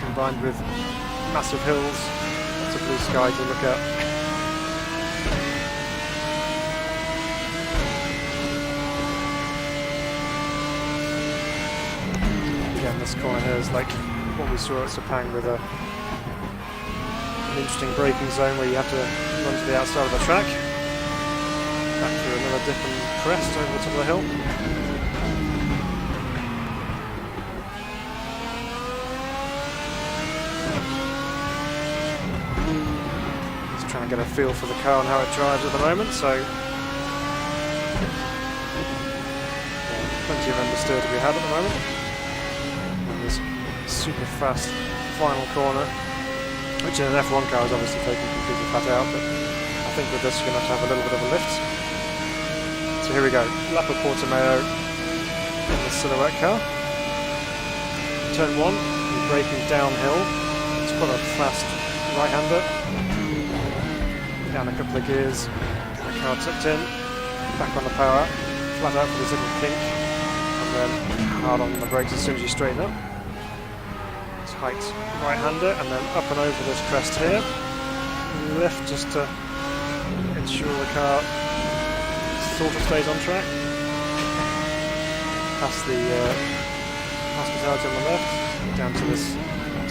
combined with massive hills, lots of blue sky to look at. Again, this corner here is like what we saw at Sepang, with an interesting braking zone where you have to run to the outside of the track. Back through another dip and crest over the top of the hill. Just trying to get a feel for the car and how it drives at the moment, so plenty of understeer to be had at the moment. And this super fast final corner, which in an F1 car is obviously taken completely flat out, but I think with this you're going to have a little bit of a lift. So here we go, lap of Portimao in the silhouette car. Turn 1, we're braking downhill. It's quite a fast right-hander. Down a couple of gears, the car tucked in, back on the power, flat out for this little kink, and then hard on the brakes as soon as you straighten up. Tight right-hander, and then up and over this crest here. Lift just to ensure the car sort of stays on track. Past the hospitality on the left, down to this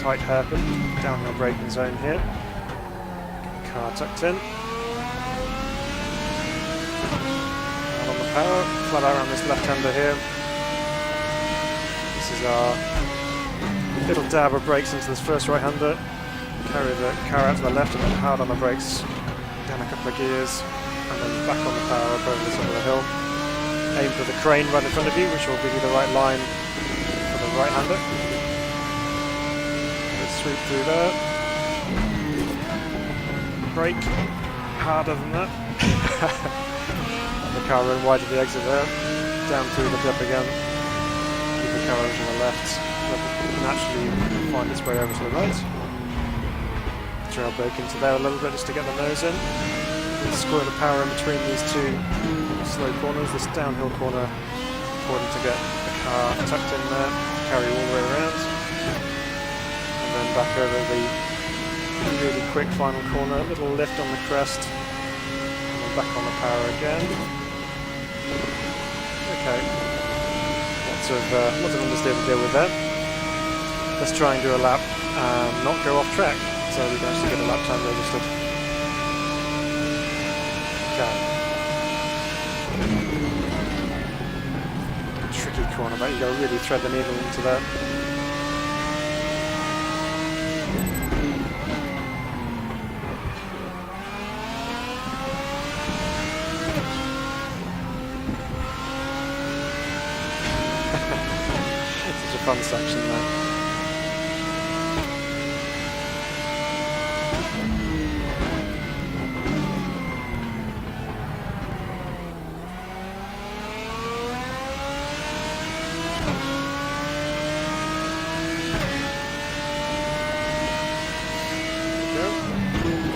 tight hairpin, downhill braking zone here. Car tucked in. And on the power, flat out around this left-hander here. This is our little dab of brakes into this first right-hander. Carry the car out to the left and then hard on the brakes, down a couple of gears, and then back on the power up over the top of the hill. Aim for the crane right in front of you, which will give you the right line for the right-hander. Let's sweep through there. Brake, harder than that. And the car run wide to the exit there. down through the dip again. Keep the car over to the left. It will naturally find its way over to the right. Trail brake into there a little bit just to get the nose in. And square the power in between these two slow corners. This downhill corner, important to get the car tucked in there, carry all the way around. And then back over the really quick final corner, a little lift on the crest, and then back on the power again. Okay, lots of understeer to deal with there. Let's try and do a lap and not go off track, so we can actually get a lap time registered. Okay. Tricky corner, but you got to really thread the needle into that. Such a fun section there.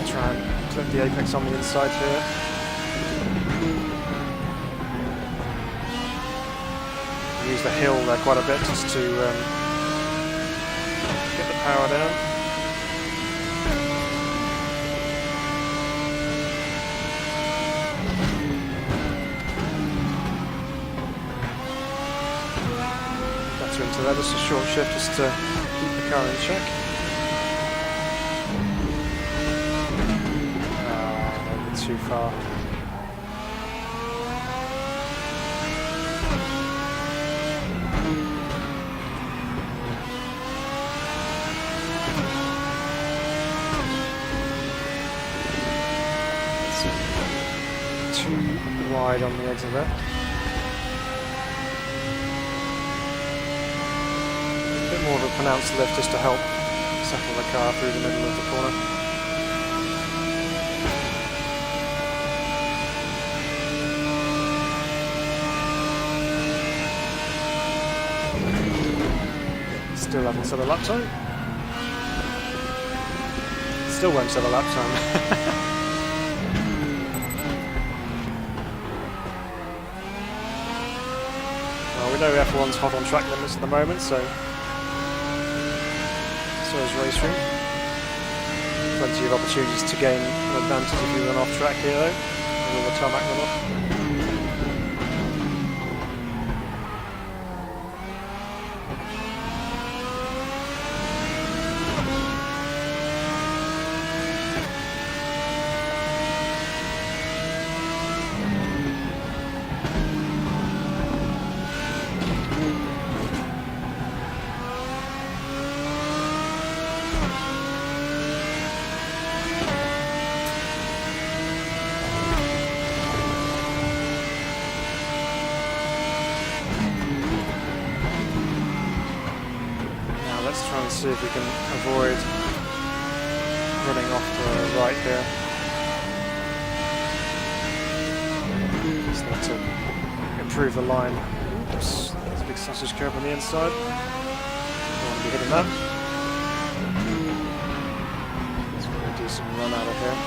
Try and clip the apex on the inside here. Use the hill there quite a bit just to get the power down. Better into that, just a short shift just to keep the car in check. Too far. It's too wide on the exit there. A bit more of a pronounced lift just to help settle the car through the middle of the corner. Still haven't set a lap time. Still won't set a lap time. Well, we know F1's hot on track limits at the moment, so is RaceRoom. Plenty of opportunities to gain an advantage if you run off track here, though, with all the tarmac runoff. Let's try and see if we can avoid running off to the right here. Just need to improve the line. Oops, there's a big sausage curve on the inside. Don't want to be hitting that. Let's go and do some run out of here.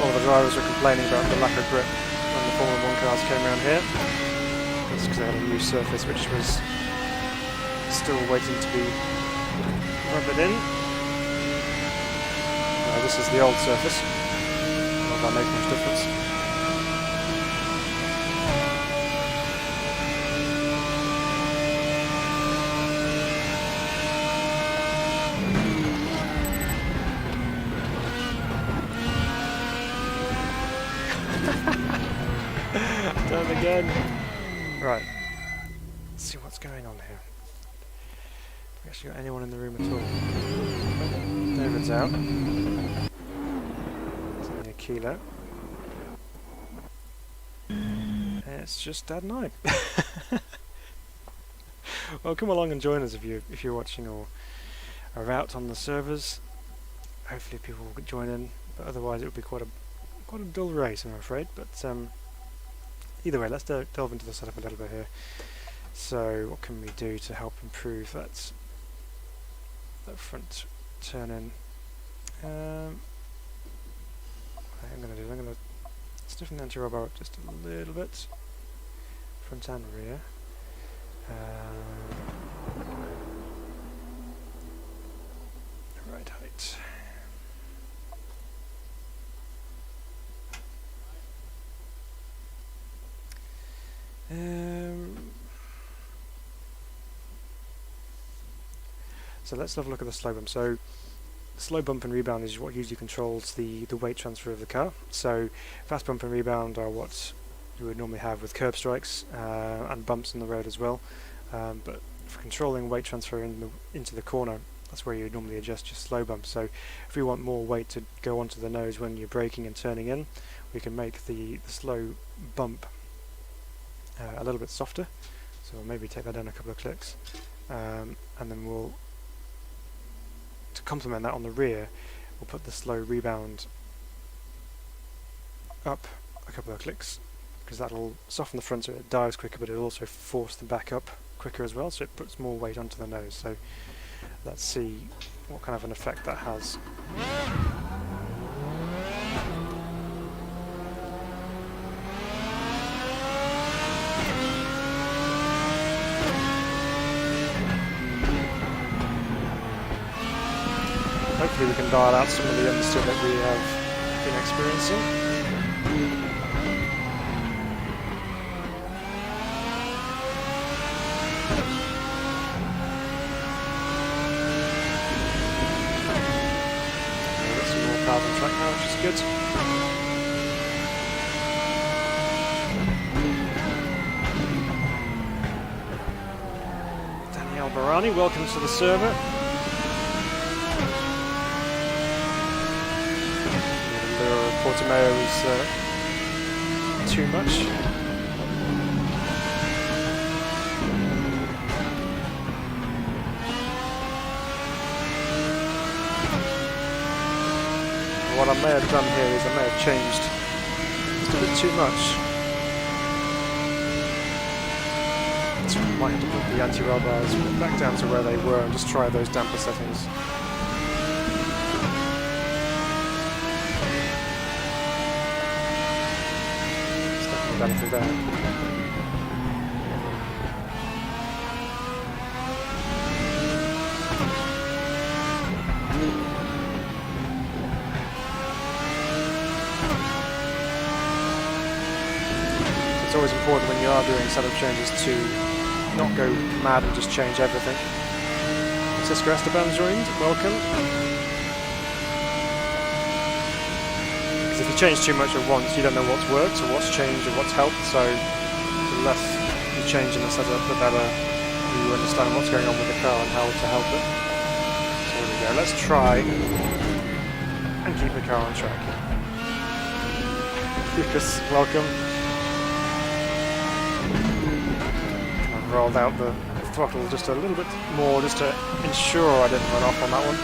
All of the drivers were complaining about the lack of grip when the Formula 1 cars came around here. That's because they had a new surface which was still waiting to be rubbed in. This is the old surface. Not that makes much difference. Done again. Right. Let's see what's going on here. Have we actually got anyone in the room at all? David's out. There's only a kilo. It's just Dad and I. Well, come along and join us if you're watching or are out on the servers. Hopefully people will join in, but otherwise it will be quite a dull race, I'm afraid. But either way, let's delve into the setup a little bit here. So what can we do to help improve that front turn in? What I'm going to stiffen the anti-roll bar up just a little bit, front and rear. Right height. So let's have a look at the slow bump. So slow bump and rebound is what usually controls the weight transfer of the car. So fast bump and rebound are what you would normally have with curb strikes and bumps on the road as well. But for controlling weight transfer into the corner, that's where you would normally adjust your slow bump. So if we want more weight to go onto the nose when you're braking and turning in, we can make the slow bump a little bit softer. So we'll maybe take that down a couple of clicks, and then we'll, to complement that on the rear, we'll put the slow rebound up a couple of clicks, because that'll soften the front so it dives quicker, but it'll also force the back up quicker as well, so it puts more weight onto the nose. So let's see what kind of an effect that has. Hopefully we can dial out some of the understeer that we have been experiencing. We've got some more cars on track now, which is good. Danielle Barani, welcome to the server. Portimao is too much. What I may have done here is I may have changed just a bit too much. So I might have to put the anti-roll bars back down to where they were and just try those damper settings. Through there. It's always important when you are doing setup changes to not go mad and just change everything. Cisco Esteban joined, welcome. If you change too much at once, you don't know what's worked or what's changed or what's helped, so the less you change in the setup, the better you understand what's going on with the car and how to help it. So here we go, let's try and keep the car on track. Lucas, welcome. I've rolled out the throttle just a little bit more just to ensure I didn't run off on that one.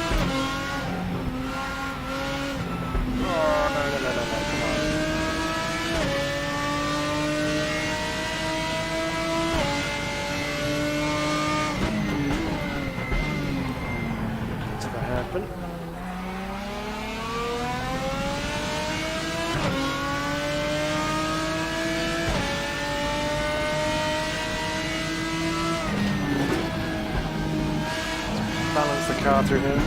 No, come on. Did that happen? Balance the car through here.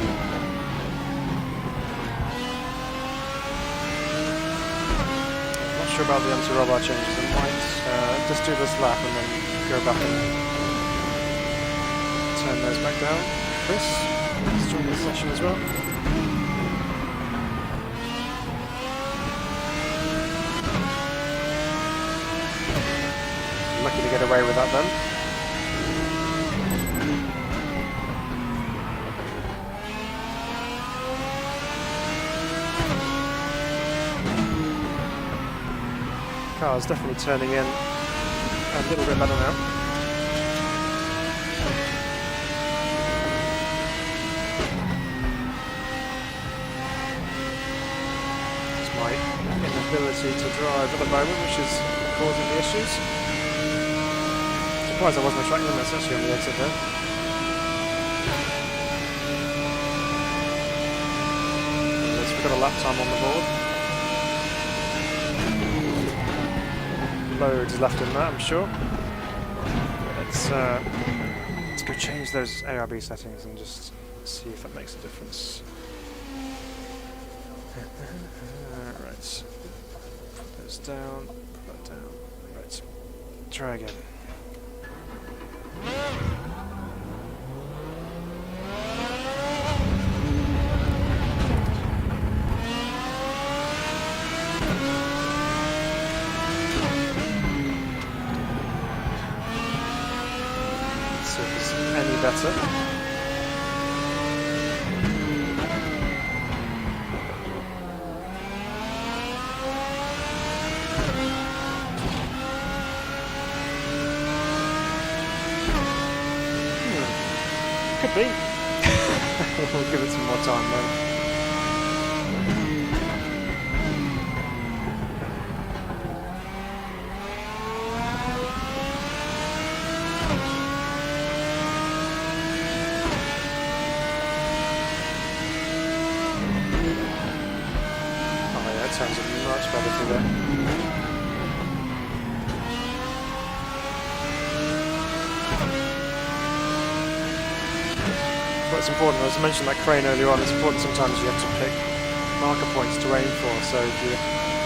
Sure about the anti-roll bar changes. I might just do this lap and then go back and turn those back down. Chris, let's join the session as well. Lucky to get away with that then. Car's definitely turning in a little bit better now. It's my inner ability to drive at the moment, which is causing the issues. Surprised I wasn't attracting them, that's actually on the exit there. We've got a lap time on the board. Loads left in that, I'm sure. Let's go change those ARB settings and just see if that makes a difference. Right. Put those down, put that down. Right. Try again. See if it's any better. Could be. We'll give it some more time then. Oh yeah, it sounds much better through there. It's important, as I mentioned that crane earlier on, it's important sometimes you have to pick marker points to aim for, so if you're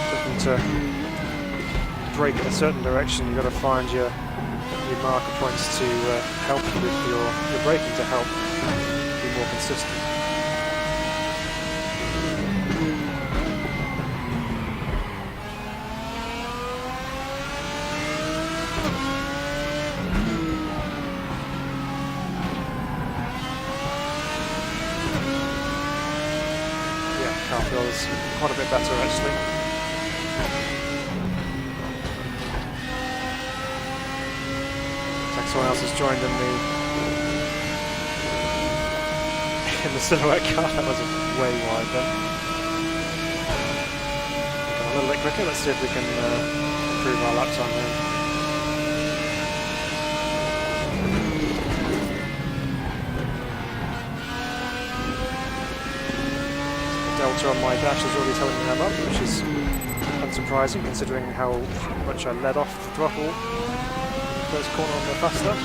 looking to brake in a certain direction, you've got to find your marker points to help you with your braking, to help be more consistent. Car feels quite a bit better actually. Looks like someone else has joined in the silhouette car. That was way wide then. A little bit quicker. Let's see if we can improve our lap time here. Delta on my dash is already telling me I'm up, which is unsurprising considering how much I let off the throttle in the first corner on the fast lap.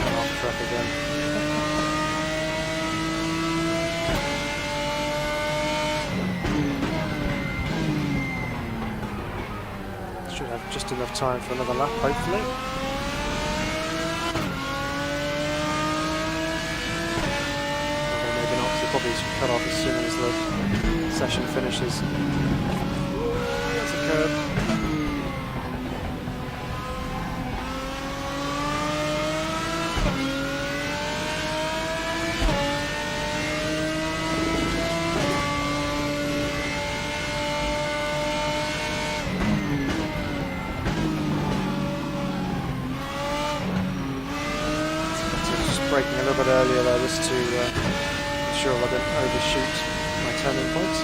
I'm off track again. Should have just enough time for another lap, hopefully. Probably cut off as soon as the session finishes. That's a curb. So just braking a little bit earlier there just to sure I don't overshoot my turning points.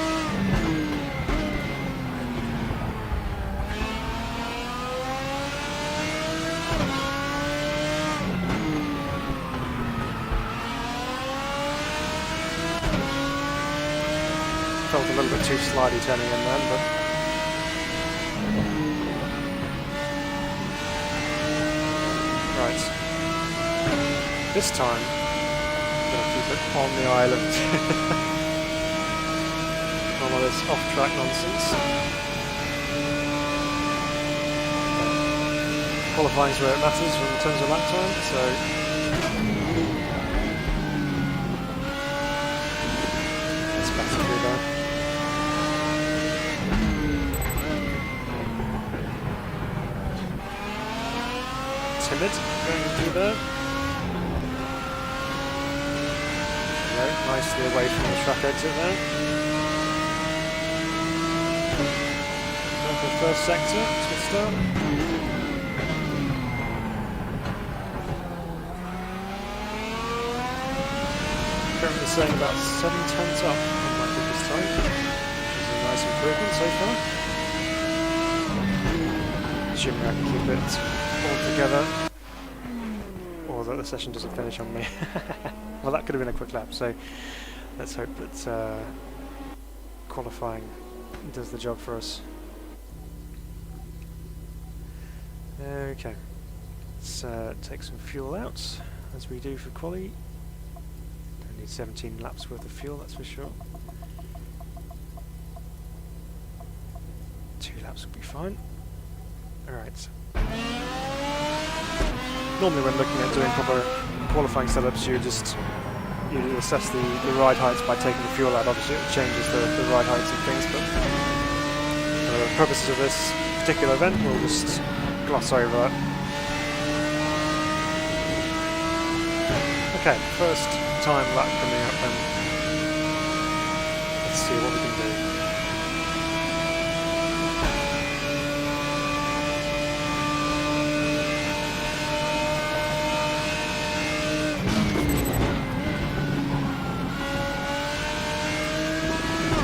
Felt a little bit too slidey turning in then, but right. This time keep it on the island. None of this off-track nonsense. Qualifying's where it matters in terms of lap time, so it's better through there. Timid going through there. Nicely away from the track exit there. Going for the first sector, it's a good start. currently saying about 7/10 up on my quickest time, which is a nice improvement so far. Assuming I can keep it all together, or that the session doesn't finish on me. Well, that could have been a quick lap, so let's hope that qualifying does the job for us. Okay, let's take some fuel out, as we do for quali. Don't need 17 laps worth of fuel, that's for sure. 2 laps will be fine. Alright. Normally when looking at doing proper qualifying setups, you assess the ride heights by taking the fuel out. Obviously it changes the ride heights and things, but for the purposes of this particular event, we'll just gloss over that. Okay, first time lap coming up then. Let's see what we can do.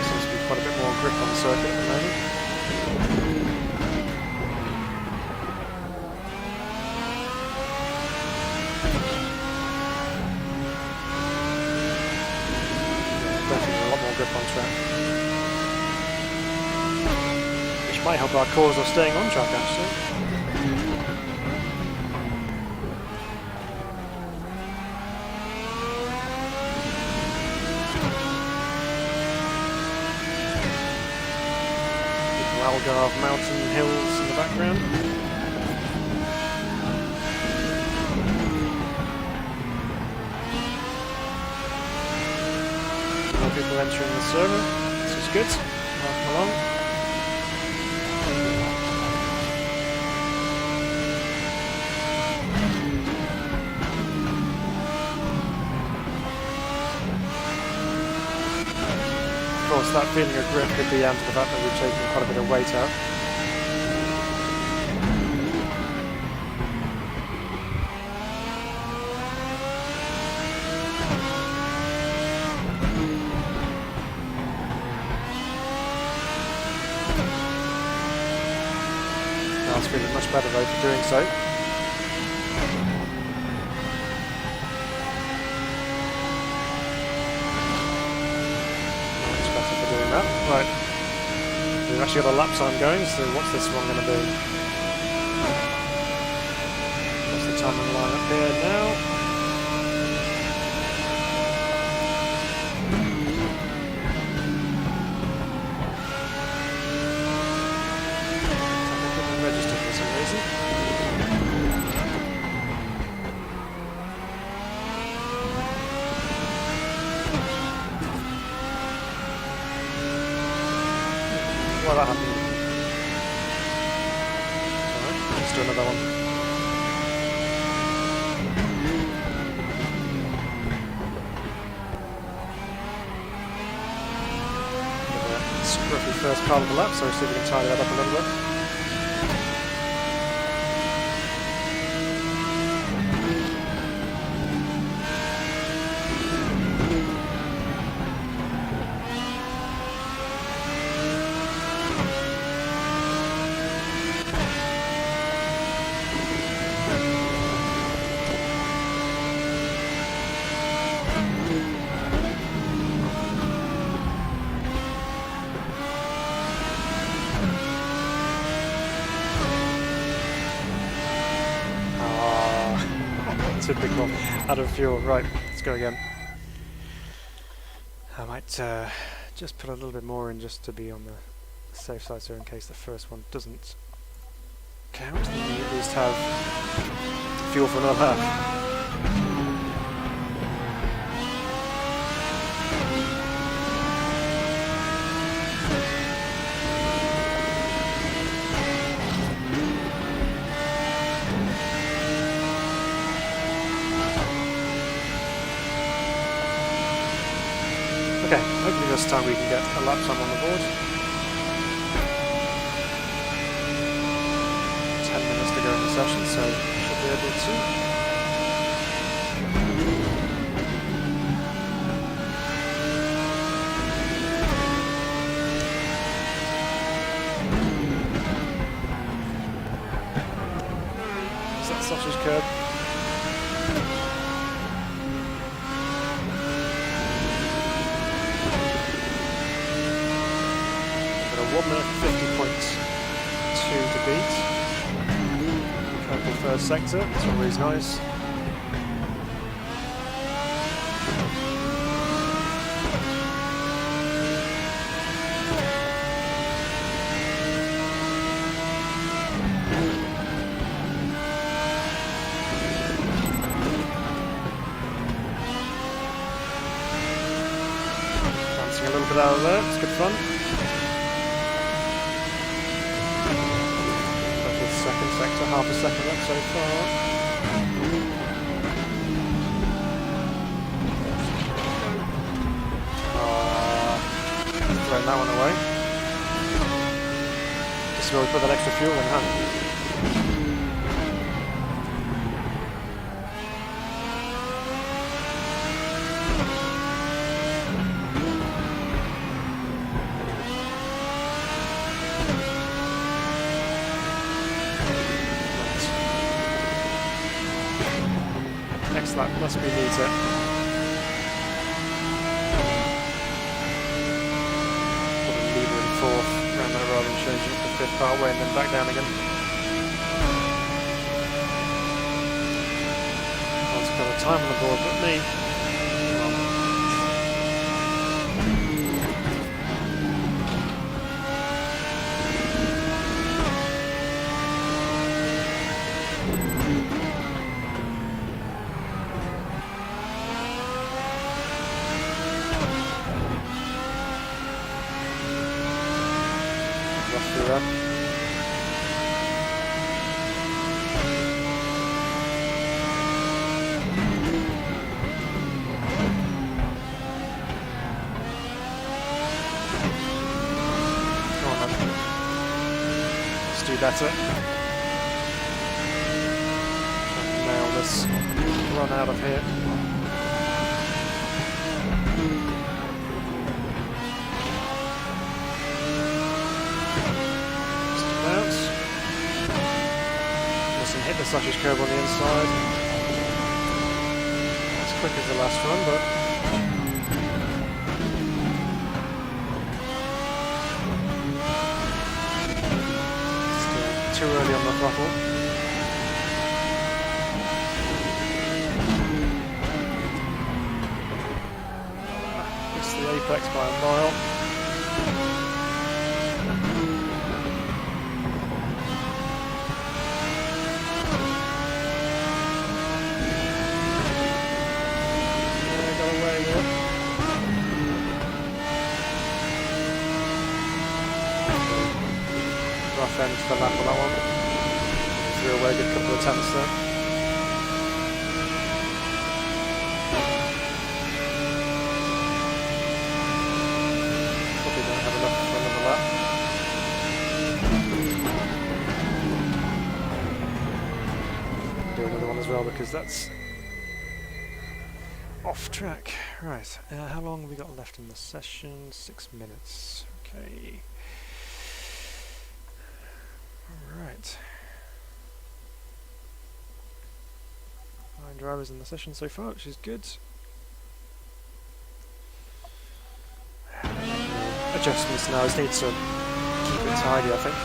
Seems to be quite a bit more grip on the circuit at the moment. Grip on track, which might help our cause of staying on track actually. Little Algarve mountain hills in the background. People entering the server, this is good. Welcome along. Of course, that feeling of grip could be down to the fact that we've taken quite a bit of weight out. It's feeling much better though for doing so. Much better for doing that. Right. We've actually got a lap time going, so what's this one going to be? What's the timing line up here now? Well, that happened. Alright, let's do another one. Scruffy first part of the lap, so we'll see if we can tidy that up a little bit. Typical, out of fuel. Right, let's go again. I might just put a little bit more in just to be on the safe side, so in case the first one doesn't count, then we at least have fuel for another lap. Okay, hopefully this time we can get a lap time on the board. 10 minutes to go in the session, so should be able to. 1 minute 50.2 to beat. Purple first sector, that's always nice. Dancing a little bit out of there, it's good fun. Second sector, half a second left so far. Thrown that one away. Just where we put that extra fuel in, huh? Next lap must be neater. Put a leader in fourth around there rather than changing it to fifth part way and then back down again. One's got a time on the board but me. Better. Try and nail this run out of here. Just bounce. Mustn't hit the sluggish curve on the inside. Not as quick as the last run, but too early on the throttle. It's the apex by a mile. I got away with it. Rough end to the lap on that one. Threw away a good couple of attempts there. Probably don't have enough for another lap. Do another one as well because that's off track. Right, how long have we got left in the session? 6 minutes. Okay. Right. 9 drivers in the session so far, which is good. Adjustments now, just need to keep it tidy, I think.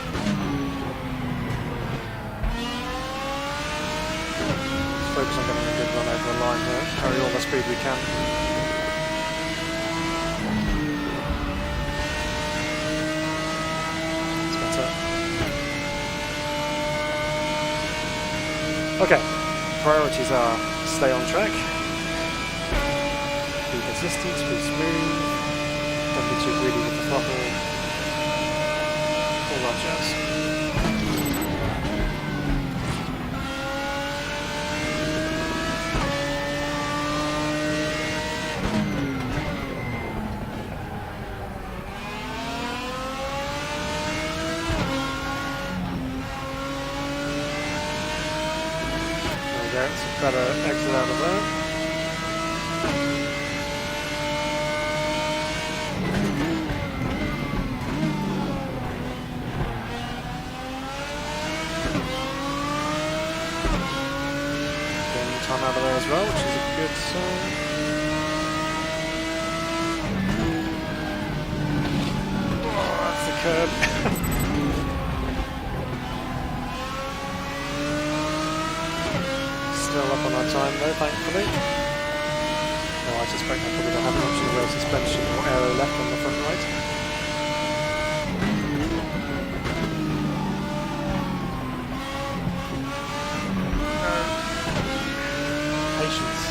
Just focus on getting a good run over the line here, carry all the speed we can. That's better. Okay, priorities are stay on track, be consistent, be smooth, don't be too greedy with the throttle, all that jazz. There, it's a better exit out of there. Getting time out of there as well, which is a good sign. Oh, that's the curb. Still up on our time though, thankfully. No, I suspect I probably don't have an option of suspension or aero left on the front right. Patience.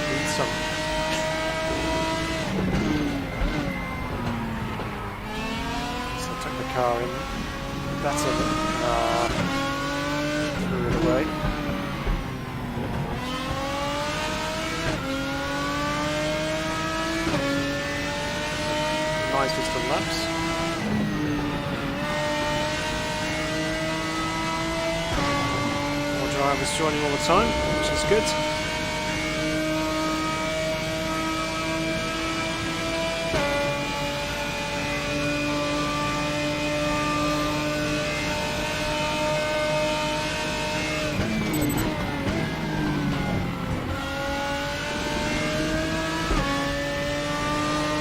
Need some. So I took the car in better than threw it away. Nice distant laps. Drivers joining all the time, which is good.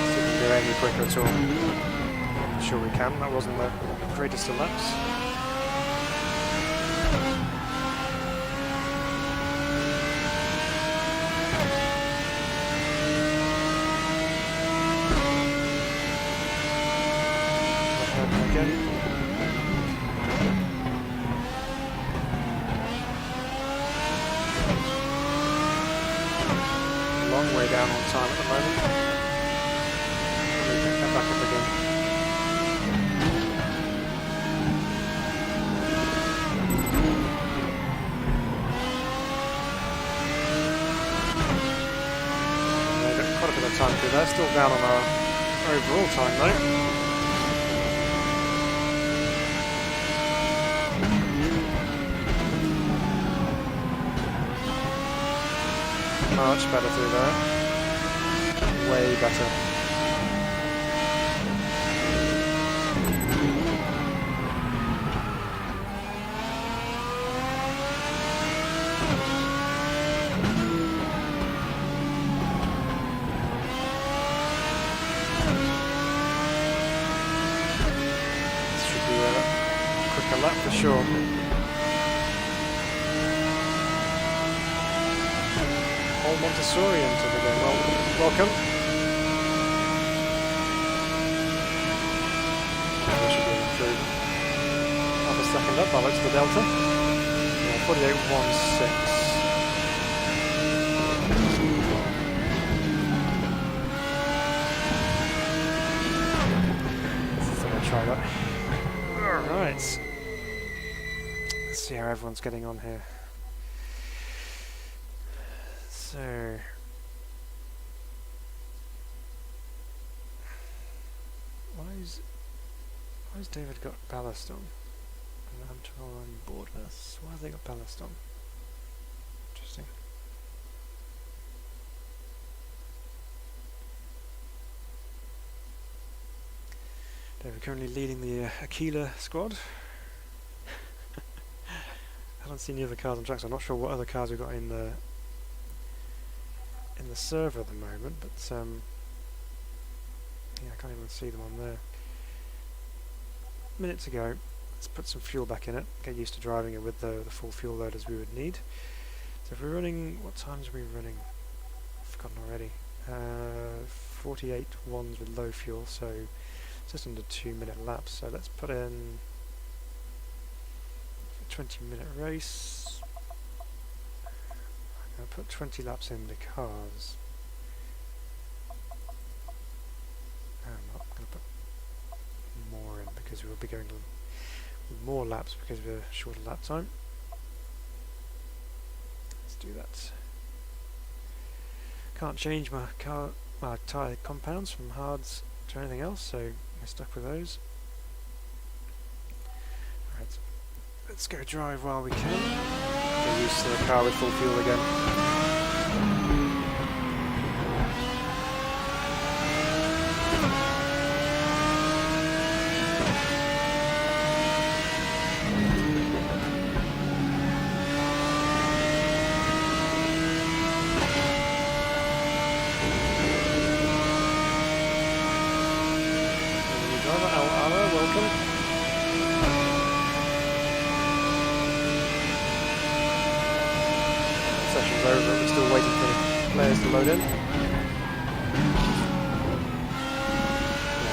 See if we can go any quicker at all. I'm sure we can. That wasn't the greatest of laps. Long way down on time at the moment. Let me pick that back up again. We've got quite a bit of time through there. Still down on our overall time though. Much better through there. Way better. This should be a quicker lap for sure. Montessori into the game. Well, welcome. We should be through half a second up. Alex the Delta. Yeah, 48.16. So I'm going to try that. Alright. Let's see how everyone's getting on here. So, why's David got ballast on? And I'm on board with us. Why have they got ballast on? Interesting. David currently leading the Aquila squad. I haven't seen the other cars on track, so I'm not sure what other cars we've got in the server at the moment, but yeah, I can't even see them on there. Minutes ago, let's put some fuel back in it, get used to driving it with the full fuel load as we would need. So if we're running, what times are we running? I've forgotten already. 48 ones with low fuel, so just under 2-minute laps. So let's put in a 20-minute race. I'll put 20 laps in the cars. No, I'm not going to put more in because we'll be going with more laps because of a shorter lap time. Let's do that. Can't change my tyre compounds from hards to anything else, so we're stuck with those. Right, let's go drive while we can. Get used to the car with full fuel again. welcome. Session's over, we're still waiting for the players to load in. Yeah,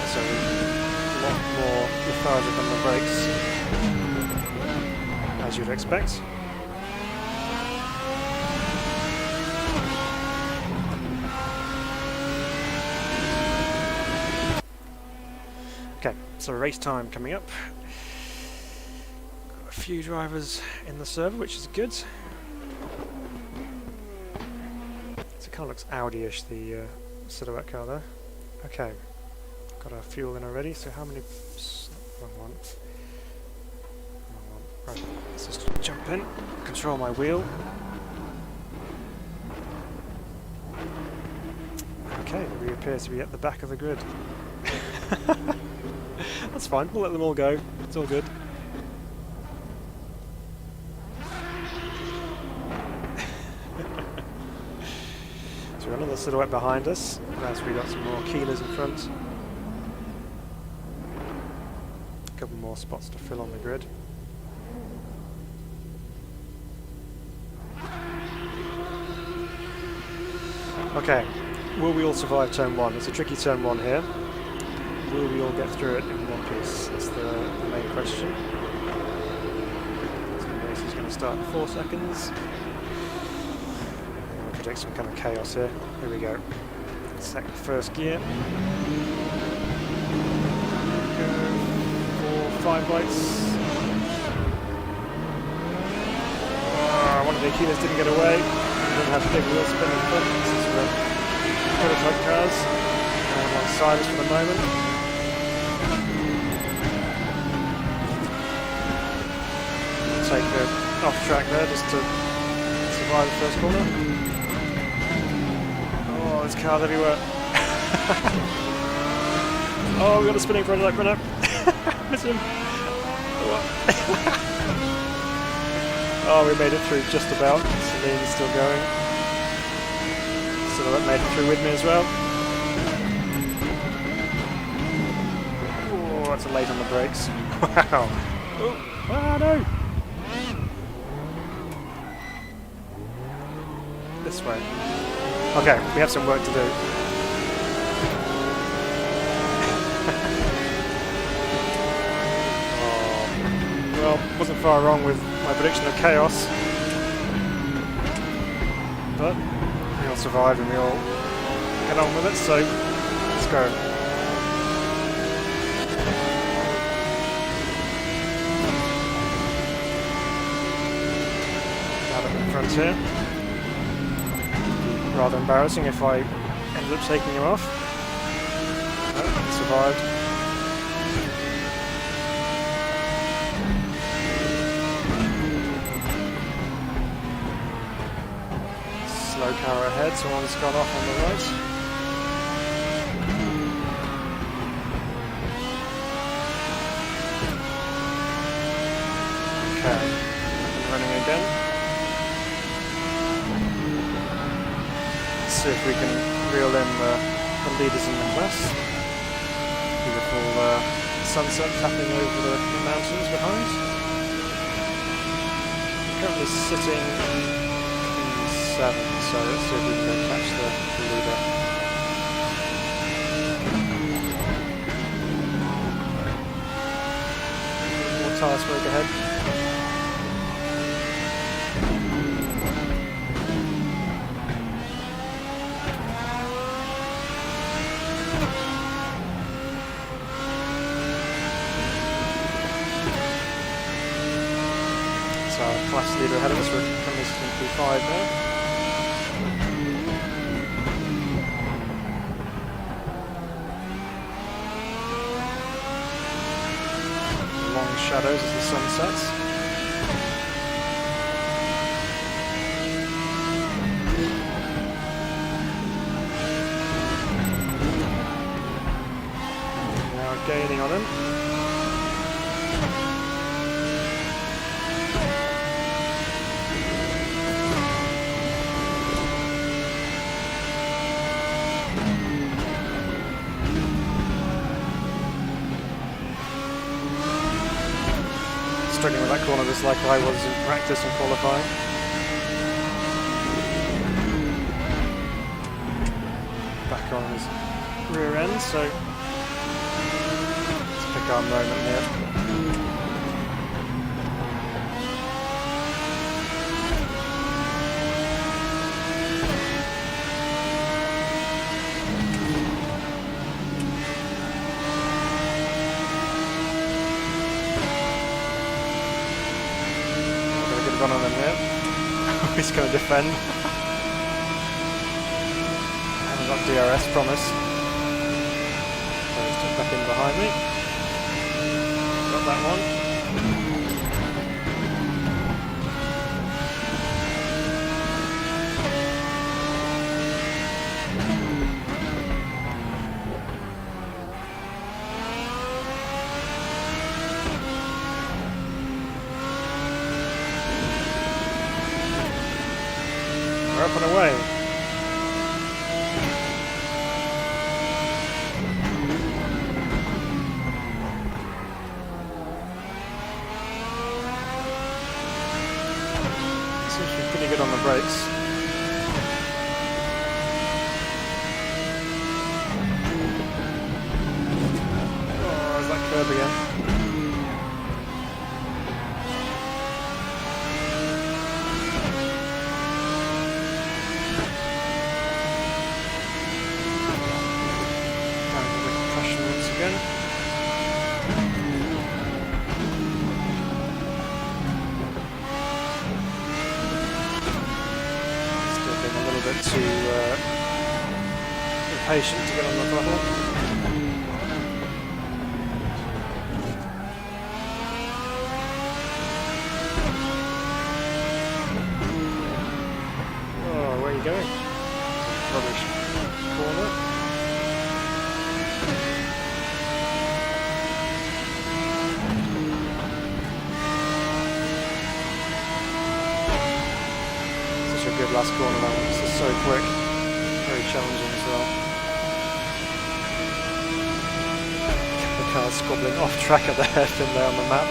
so a lot more lethargic on the brakes, as you'd expect. Okay, so race time coming up. Got a few drivers in the server, which is good. So it kind of looks Audi-ish, the silhouette car there. Okay, got our fuel in already, so how many... Wrong one. Wrong one. Right, let's just jump in, control my wheel. Okay, we appear to be at the back of the grid. That's fine, we'll let them all go, it's all good. So we've got another silhouette behind us, as we got some more keelers in front. A couple more spots to fill on the grid. Okay, will we all survive turn 1? It's a tricky turn 1 here. Will we all get through it in one piece? That's the main question. So the race is going to start in 4 seconds. I'm going to predict some kind of chaos here. Here we go. Set the first gear. 4, 5 lights. Oh, one of the Aquilas didn't get away. Didn't have big wheel spin in front. This is the prototype cars. Alongside us for the moment. Take the off track there just to survive the first corner. Oh, there's cars everywhere. Oh, we got a spinning prototype runner. Miss him. Oh, we made it through just about. Celine's still going. Silhouette made it through with me as well. Oh, that's a late on the brakes. Wow. Oh, ah, no. This way. Okay, we have some work to do. Oh, well, wasn't far wrong with my prediction of chaos. But we all survived and we all get on with it, so let's go. Now that we're in front here. Rather embarrassing if I ended up taking him off. No, he survived. Slow car ahead, someone's gone off on the right. Okay, running again. See if we can reel in the leaders in the class. Beautiful sunset tapping over the mountains behind. Currently sitting in 7, so let's see if we can go catch the leader. More tyre smoke ahead. Class leader ahead of us, we're coming to P5 now. Long shadows as the sun sets. Now gaining on him. struggling with that corner just like I was in practice and qualifying. Back on his rear end, so let's pick our moment here. Run on him here. He's going to defend. Haven't got DRS promise. So he's just back in behind me. Got that one. We're up and away. Seems to be pretty good on the brakes. Oh, there's that curb again. Too impatient to get on the throttle. Oh, where are you going? Rubbish corner. Such a good last corner that one. So quick, very challenging as well. The car's squabbling off track at the hairpin there on the map.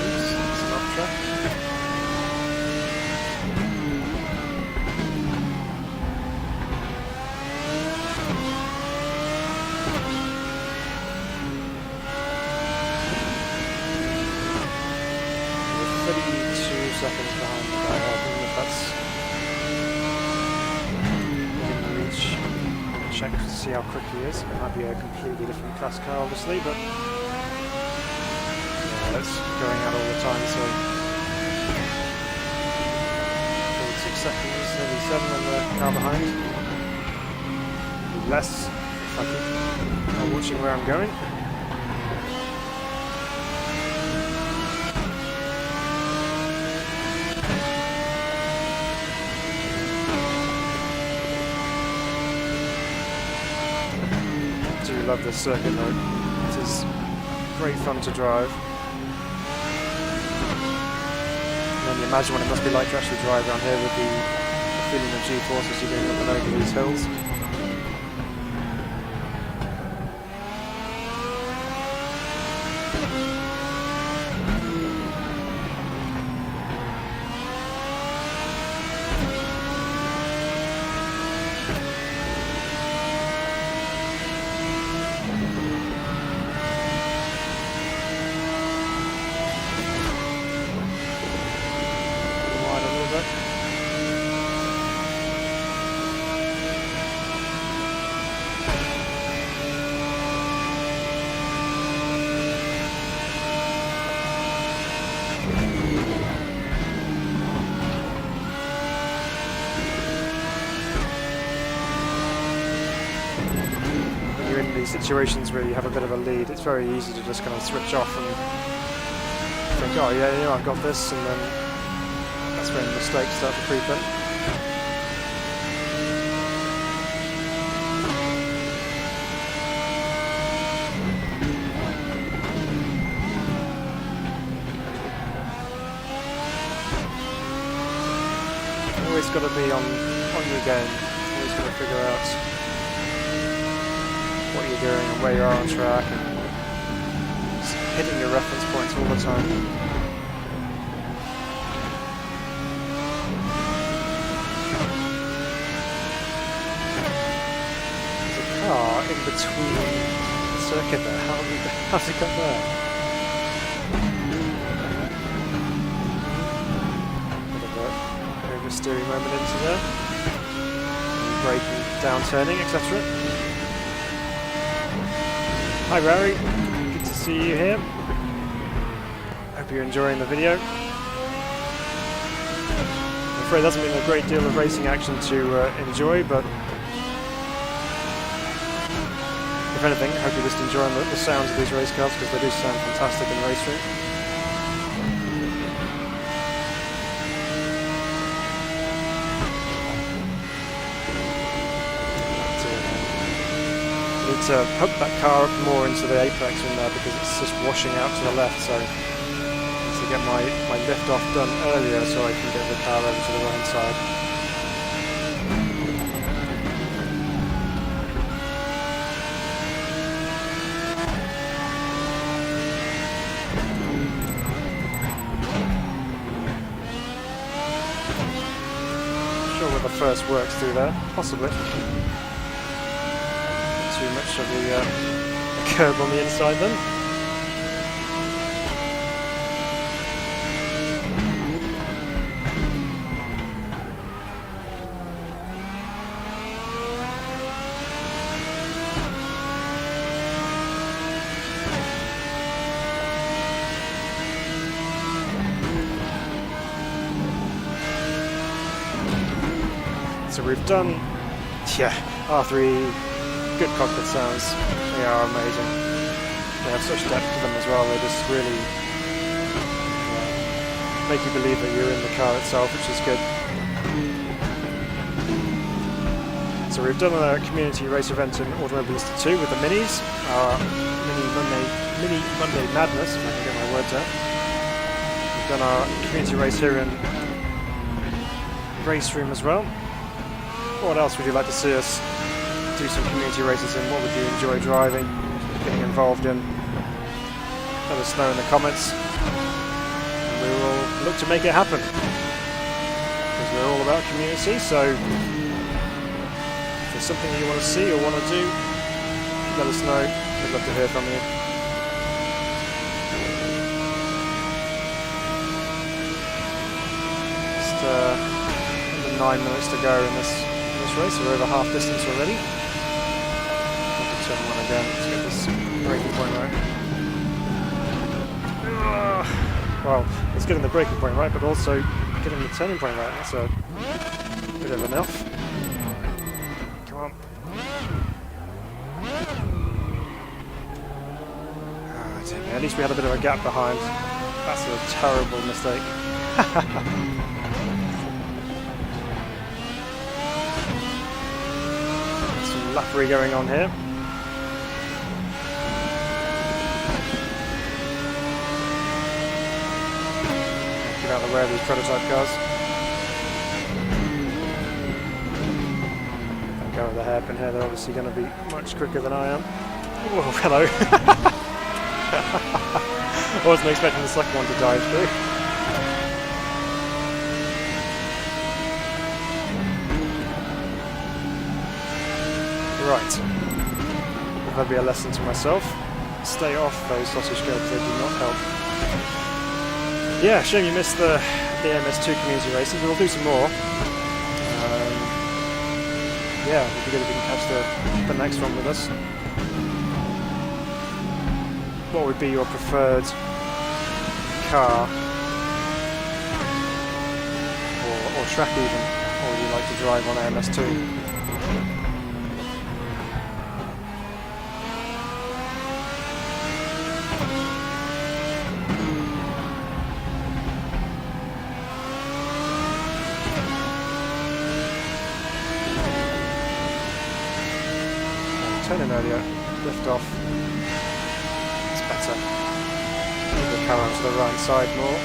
Oops, it's an off track. Seconds behind the guy, I don't know if that's within reach. Check to see how quick he is. It might be a completely different class car, obviously, but yeah, it's going out all the time. So 46 seconds, nearly 7 on the car behind. Less if I keep watching where I'm going. I love this circuit though. It is great fun to drive. And then you imagine what it must be like to actually drive around here with the feeling of G-force as you're going up and over these hills. Situations where you have a bit of a lead, it's very easy to just kind of switch off and think, oh yeah, I've got this, and then that's when mistakes start to creep in. Always got to be on your game. Always got to figure out what you're doing and where you are on track and just hitting your reference points all the time. There's a car in between the circuit there. How's it got there? Steering moment into there, braking, down turning, etc. Hi Barry, good to see you here. Hope you're enjoying the video. I'm afraid there hasn't been a great deal of racing action to enjoy, but if anything, I hope you're just enjoying the sounds of these race cars, because they do sound fantastic in RaceRoom. To hook that car up more into the apex in there because it's just washing out to the left, so I need to get my lift off done earlier so I can get the car over to the right side. Not sure where the first works through there, possibly. Too much of the curb on the inside then. So we've done, yeah, R3. Good cockpit sounds, they are amazing. They have such depth to them as well, they just really make you believe that you're in the car itself, which is good. So we've done a community race event in Automobilista 2 with the minis, our mini Monday Madness, if I can get my words out. We've done our community race here in RaceRoom as well. What else would you like to see us do some community races in? What would you enjoy driving, getting involved in? Let us know in the comments and we will look to make it happen, because we're all about community. So if there's something you want to see or want to do, let us know. We'd love to hear from you. Just under 9 minutes to go in this race. We're over half distance already. Turn one again, let's get this braking point right. Well, it's getting the braking point right, but also getting the turning point right. That's a bit of an elf. Come on. Oh, dear me. At least we had a bit of a gap behind. That's a terrible mistake. Some lappery going on here. Out of the way of these prototype cars. Don't go with the hairpin here, they're obviously going to be much quicker than I am. Oh, hello. I wasn't expecting the second one to dive through. Right. That'll be a lesson to myself. Stay off those sausage curbs, they do not help. Yeah, shame you missed the MS2 community races. We'll do some more. Yeah, it'd be good if you can catch the next one with us. What would be your preferred car or track even, or would you like to drive on MS2? Turning earlier, lift off, it's better. Move the car onto the right side more.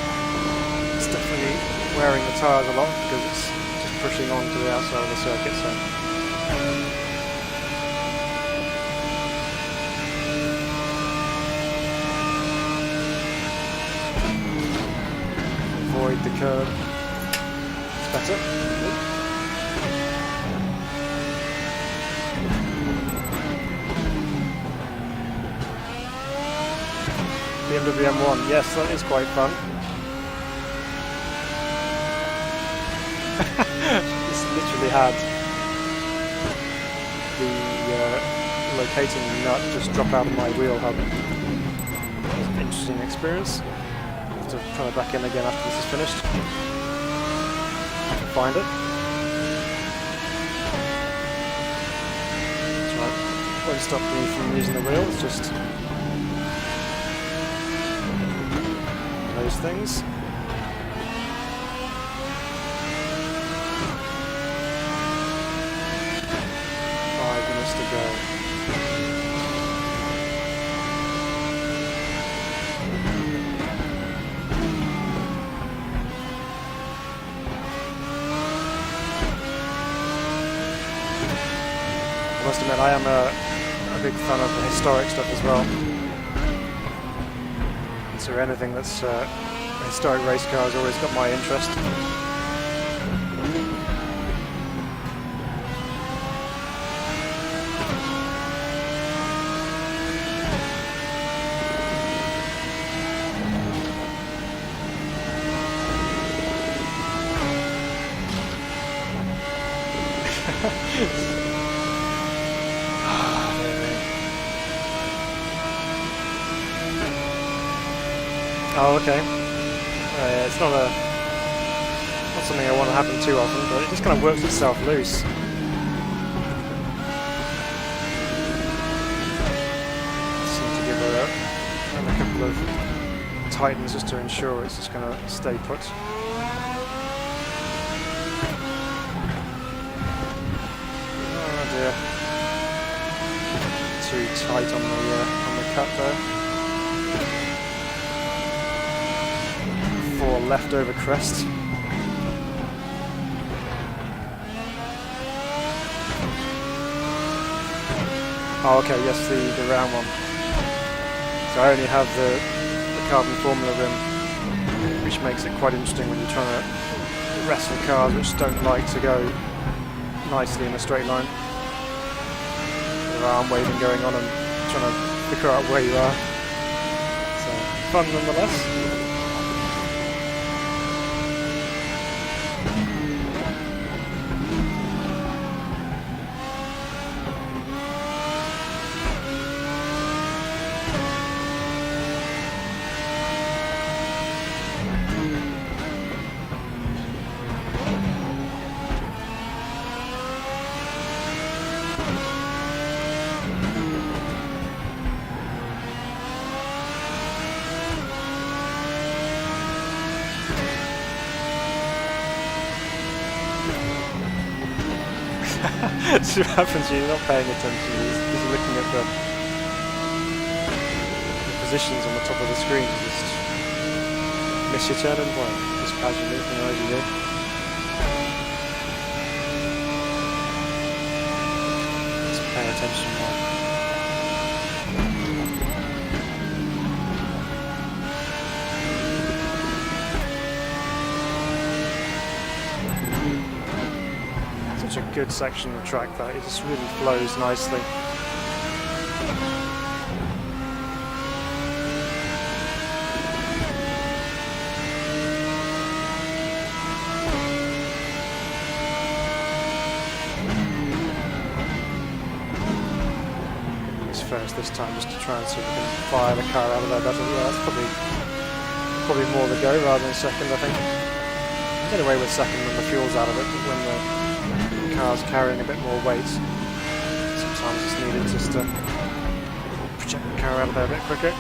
It's definitely wearing the tyres a lot because it's just pushing on to the outside of the circuit, so Avoid the curb. It's better. BMW M1, yes, that is quite fun. Just literally had the locating nut just drop out of my wheel hub. It was an interesting experience. Have to try it back in again after this is finished. Find it. That's right. Won't stop me from using the wheel, it's just those things. 5 minutes to go. I must admit, I am a big fan of the historic stuff as well. So anything that's a historic race car has always got my interest. Oh, okay. It's not something I want to happen too often, but it just kind of works itself loose. Just need to give her a couple of tightens just to ensure it's just going to stay put. Oh dear. Too tight on the cut there. 4 left over crest. Oh, okay, yes, the round one. So I only have the carbon formula rim, which makes it quite interesting when you're trying to wrestle cars which don't like to go nicely in a straight line. With arm waving going on and trying to figure out where you are. So fun nonetheless. See what happens when you're not paying attention, you're looking at the positions on the top of the screen, you just miss your turning point, just casually, as you do. Just pay attention more. Such a good section of track that it just really flows nicely. It's first this time just to try and see if we can fire the car out of there better. Yeah, that's probably more the go rather than second, I think. Get away with second when the fuel's out of it, but when the car's carrying a bit more weight, sometimes it's needed just to project the car out of there a bit quicker.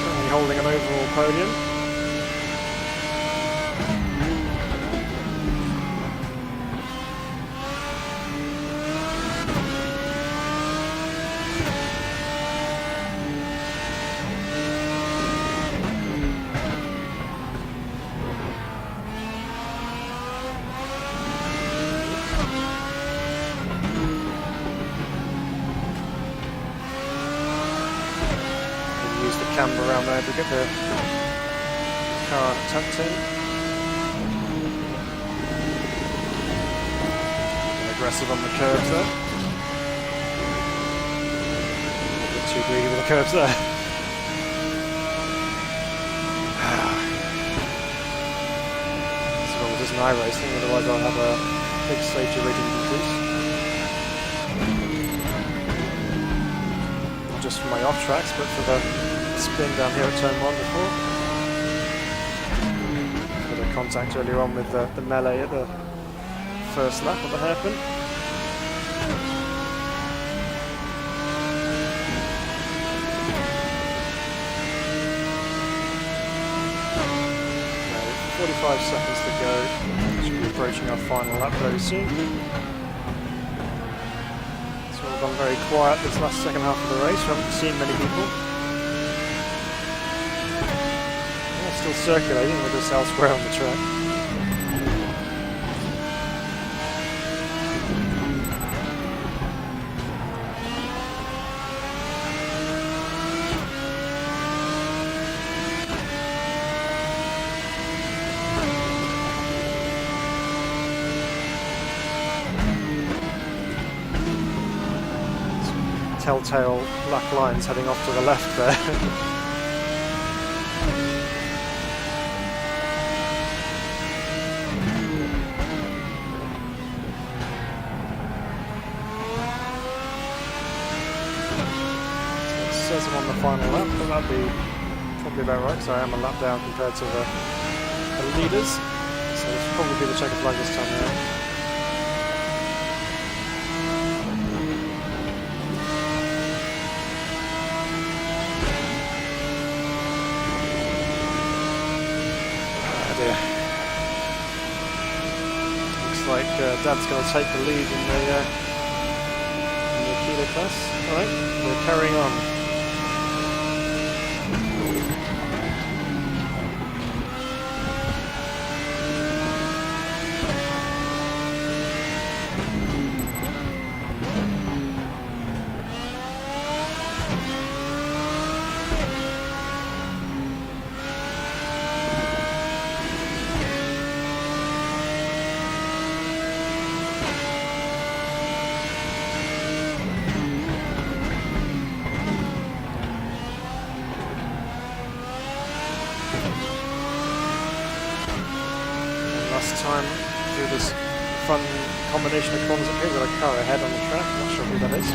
Certainly holding an overall podium. camber around there to get the car tucked in. Aggressive on the curves there. A bit too greedy with the curves there. This is an iRacing, otherwise I'll have a big safety rating decrease. Not just for my off tracks, but for the spin down here at turn 1 before. Bit of contact earlier on with the melee at the first lap of the hairpin. Now, 45 seconds to go. Should be approaching our final lap very soon. It's all gone very quiet this last second half of the race. We haven't seen many people. Yeah, still circulating with us elsewhere on the track. Telltale black lines heading off to the left there. So it says I'm on the final lap, but that'd be probably about right, so I am a lap down compared to the leaders. So this will probably be the checker flag this time around. Like Dad's going to take the lead in the kilo class. Alright, we're carrying on. Last time through this fun combination of corners up here, we've got a car ahead on the track, I'm not sure who that is.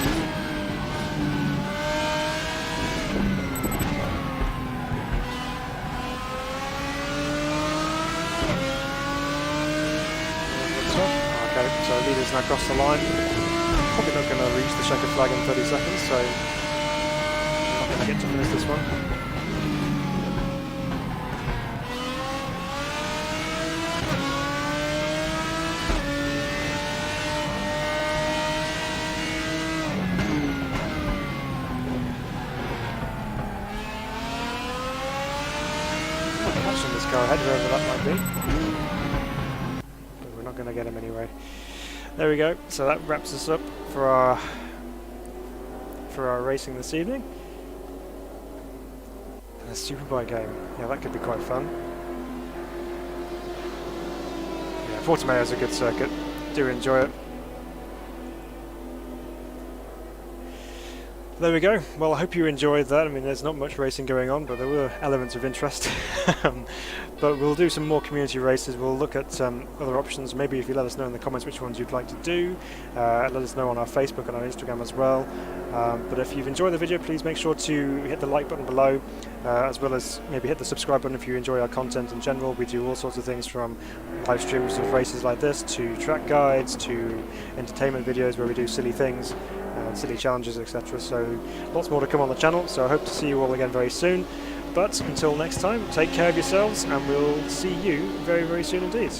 Okay, so the leader's now crossed the line. Probably not going to reach the checkered flag in 30 seconds, so I'm not going to get to finish this one. Catching this car ahead, wherever that might be. But we're not going to get him anyway. There we go. So that wraps us up for our racing this evening. And a superbike game. Yeah, that could be quite fun. Yeah, Portimao is a good circuit. Do enjoy it. There we go. Well, I hope you enjoyed that. I mean, there's not much racing going on, but there were elements of interest. But we'll do some more community races. We'll look at other options. Maybe if you let us know in the comments which ones you'd like to do. Let us know on our Facebook and our Instagram as well. But if you've enjoyed the video, please make sure to hit the like button below, as well as maybe hit the subscribe button if you enjoy our content in general. We do all sorts of things, from live streams of races like this, to track guides, to entertainment videos where we do silly things, silly challenges, etc. So lots more to come on the channel, so I hope to see you all again very soon. But until next time, take care of yourselves, and we'll see you very, very soon indeed.